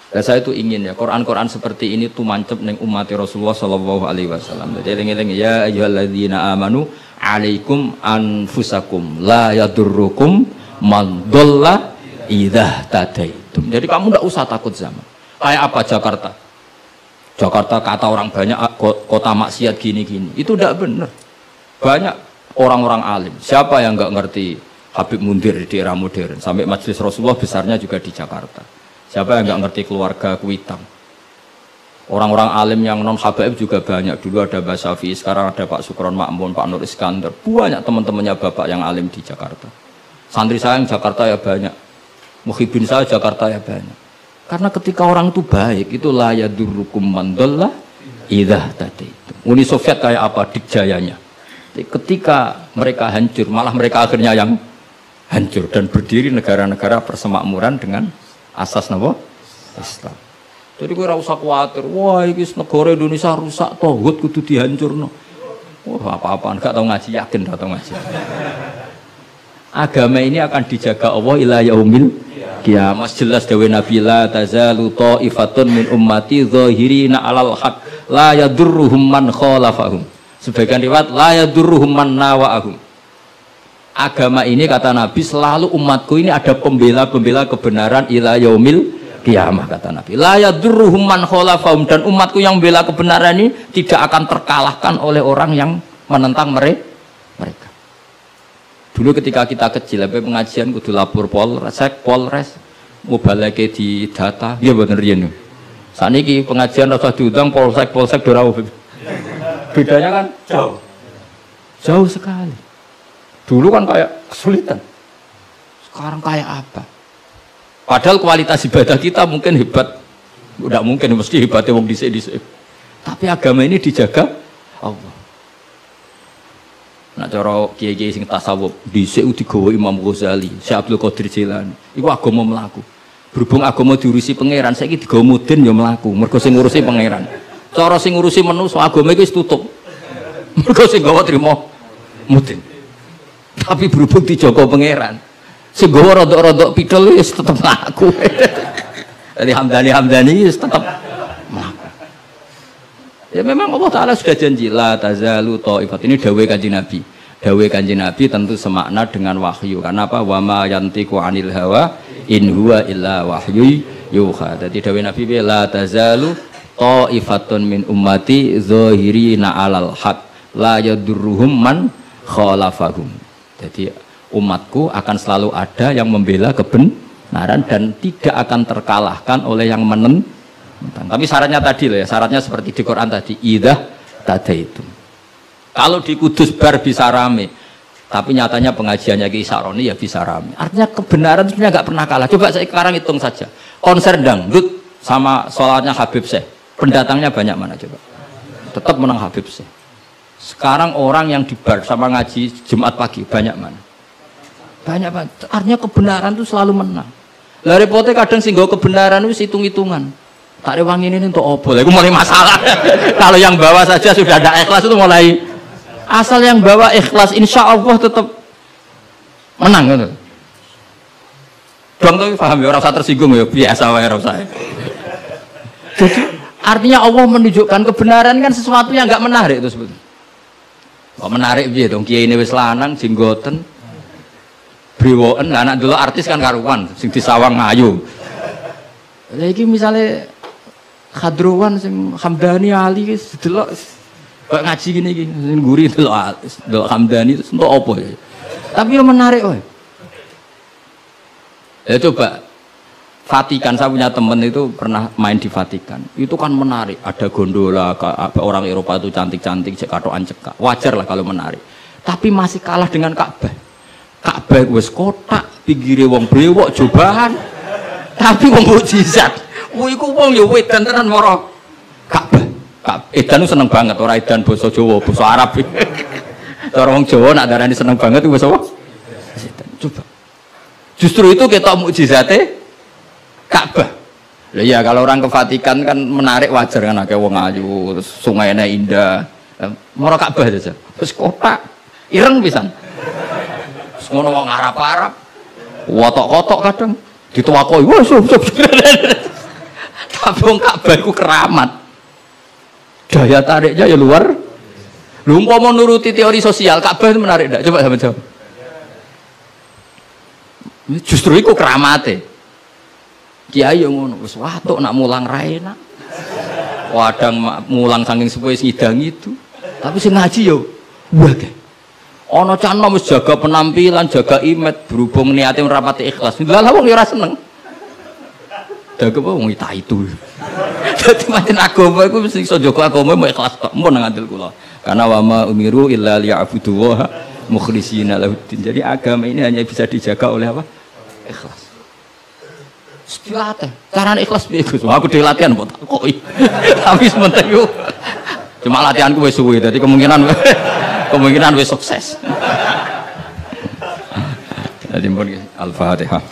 Dan saya itu ingin ya Quran-Quran seperti ini tuh mancep ning umat Rasulullah Shallallahu Alaihi Wasallam. Jadi eling-eling ya ayyuhalladzina amanu alaikum anfusakum la yadurrukum man dhalla idza tadaitum. Jadi kamu tidak usah takut zaman. Kayak apa Jakarta? Jakarta kata orang banyak kota maksiat gini-gini. Itu tidak benar. Banyak orang-orang alim. Siapa yang nggak ngerti Habib Mundir di era modern? Sampai Majelis Rasulullah besarnya juga di Jakarta. Siapa yang nggak ngerti keluarga Kuitang? Orang-orang alim yang non Habaib juga banyak. Dulu ada Mbak Syafi'i, sekarang ada Pak Sukron Makmun, Pak Nur Iskandar. Banyak teman-temannya bapak yang alim di Jakarta. Santri saya yang Jakarta ya banyak. Muhibin saya Jakarta ya banyak. Karena ketika orang itu baik, itu la yadurrukum man dhalla idza tadaitum. Uni Soviet kayak apa dikjayanya? Ketika mereka hancur, malah mereka akhirnya yang hancur dan berdiri negara-negara persemakmuran dengan asas napa? Islam. Jadi kowe ora usah kuwatir, wah iki negara Indonesia rusak tauhid kudu dihancurno. Wah, apa-apaan gak tau ngaji, yakin gak tau ngaji. Agama ini akan dijaga Allah ila yaumil kiamat. Jelas dawe Nabi la tazalu ta'ifatun min ummati zahirina 'alal haq la yadurruhum man khalafahum. Sebagian riwayat la yadurruhum man nawa'ahum. Agama ini kata Nabi selalu umatku ini ada pembela-pembela kebenaran ila yaumil kiamat kata Nabi. La yadurruhum man khalafahum, dan umatku yang bela kebenaran ini tidak akan terkalahkan oleh orang yang menentang mereka. Dulu ketika kita kecil, pengajian kudu lapor Polres, mubaleke di data, iya bener riyen. Saniki pengajian rasa diundang polsek ora. Bedanya kan jauh sekali. Dulu kan kayak kesulitan. Sekarang kayak apa? Padahal kualitas ibadah kita mungkin hebat. Udah mungkin mesti hebatnya wong dhisik-dhisik. Tapi agama ini dijaga Allah. Nak cara kiai-kiai sing tasawuf dhisik digawa Imam Ghazali, Syekh Abdul Qadir Jilani. Iku agama mlaku. Berhubung agama diurusi pangeran, saiki digawa mudin ya mlaku. Mergo sing ngurusi pangeran. Cara sing ngurusi manusa agama iki wis tutup. Mergo sing gawa trimo mudin. Tapi berhubung dijaga pangeran, sing gawa rodok-rodok pidol wis tetep mlaku. Jadi hamdani wis tetep mlaku. Ya memang Allah Ta'ala sudah janji la tazalu ta'ifat. Ini dawuh Kanjeng Nabi. Dawuh Kanjeng Nabi tentu semakna dengan wahyu. Karena apa? Wa ma yantiqu 'anil hawa in huwa illa wahyu yuha. Jadi dawuh Nabi la tazalu ta'ifatun min ummati zahirina 'alal haq la yadurruhum man khalafahum. Jadi umatku akan selalu ada yang membela kebenaran dan tidak akan terkalahkan oleh yang menentang. Tapi syaratnya tadi loh ya, syaratnya seperti di Quran tadi, idah tadi itu. Kalau di Kudus bar bisa rame, tapi nyatanya pengajiannya Ki Saroni ya bisa rame. Artinya kebenaran sebenarnya nggak pernah kalah. Coba saya sekarang hitung saja, konser dangdut sama sholatnya Habib Syekh, pendatangnya banyak mana coba? Tetap menang Habib Syekh. Sekarang orang yang di bar sama ngaji Jumat pagi banyak mana? Banyak banget. Artinya kebenaran itu selalu menang. Lah repotnya kadang singgo kebenaran itu hitung-hitungan. Tak rewangi ini untuk opo, itu mulai masalah. Kalau yang bawa saja sudah ada ikhlas itu mulai. Asal yang bawa ikhlas, insya Allah tetap menang. Gitu. Bang tuh paham ya, orang saya tersinggung ya biasa wae saya. Jadi artinya Allah menunjukkan kebenaran kan sesuatu yang nggak menarik itu sebetulnya. Kok menarik piye dong? Kiai ini wis lanang, jenggoten, brewoken, anak dulu artis kan karuan, sing disawang ngayu. Lagi misalnya Khadrowan sing Hamdani Ali wis delok kok ngaji gini iki ngguri delok Hamdani itu untuk apa ya. Tapi yang menarik wae. Ya coba Vatikan, saya punya temen itu pernah main di Vatikan. Itu kan menarik, ada gondola, orang Eropa itu cantik-cantik cek katokan cekak. Wajar lah kalau menarik. Tapi masih kalah dengan Ka'bah. Ka'bah wis kotak, pinggire wong brewok jobahan. Tapi wong mukjizat. Iku wong ya edan tenan mara Ka'bah. Edan seneng banget, ora edan basa Jawa, basa Arab. Cara wong Jawa nak darani seneng banget itu basa apa? Coba. Justru itu kita mukjizate Ka'bah. Lah ya kalau orang ke Vatikan kan menarik wajar kan akeh wong ayu, sungainya indah. Mara Ka'bah saja. Terus kotak ireng pisan. Terus ngono wong Arab-Arab. Wotok-wotok kadang dituwakoi. Wah, tapi wong Ka'bah iku keramat. Daya tariknya ya luar. Lu umpama nuruti teori sosial, Ka'bah itu menarik enggak? Coba sama jawab. Justru iku keramate. Kiai yo ngono, wis watuk nak mulang ra enak. Wadang mulang saking sepuh ngidang itu. Tapi sing ngaji yo wae. Ana cah nom wis jaga penampilan, jaga image, berhubung niate ora pati ikhlas. Lah wong yo ora seneng. Dago apa wong itu. Dadi pancen agama iku mesti iso jaga agama mau ikhlas tok. Mun nang andil kula. Karena wa ma umiru illa liya'budullaha mukhlishina lahuddin. Jadi agama ini hanya bisa dijaga oleh apa? Ikhlas. Dilatih. Carane ikhlas piye Gus? Aku dhewe latihan mbok takoki. Tapi sementing yo cuma latihanku wis suwe. Dadi kemungkinan wis sukses. Jadi Al-Fatihah.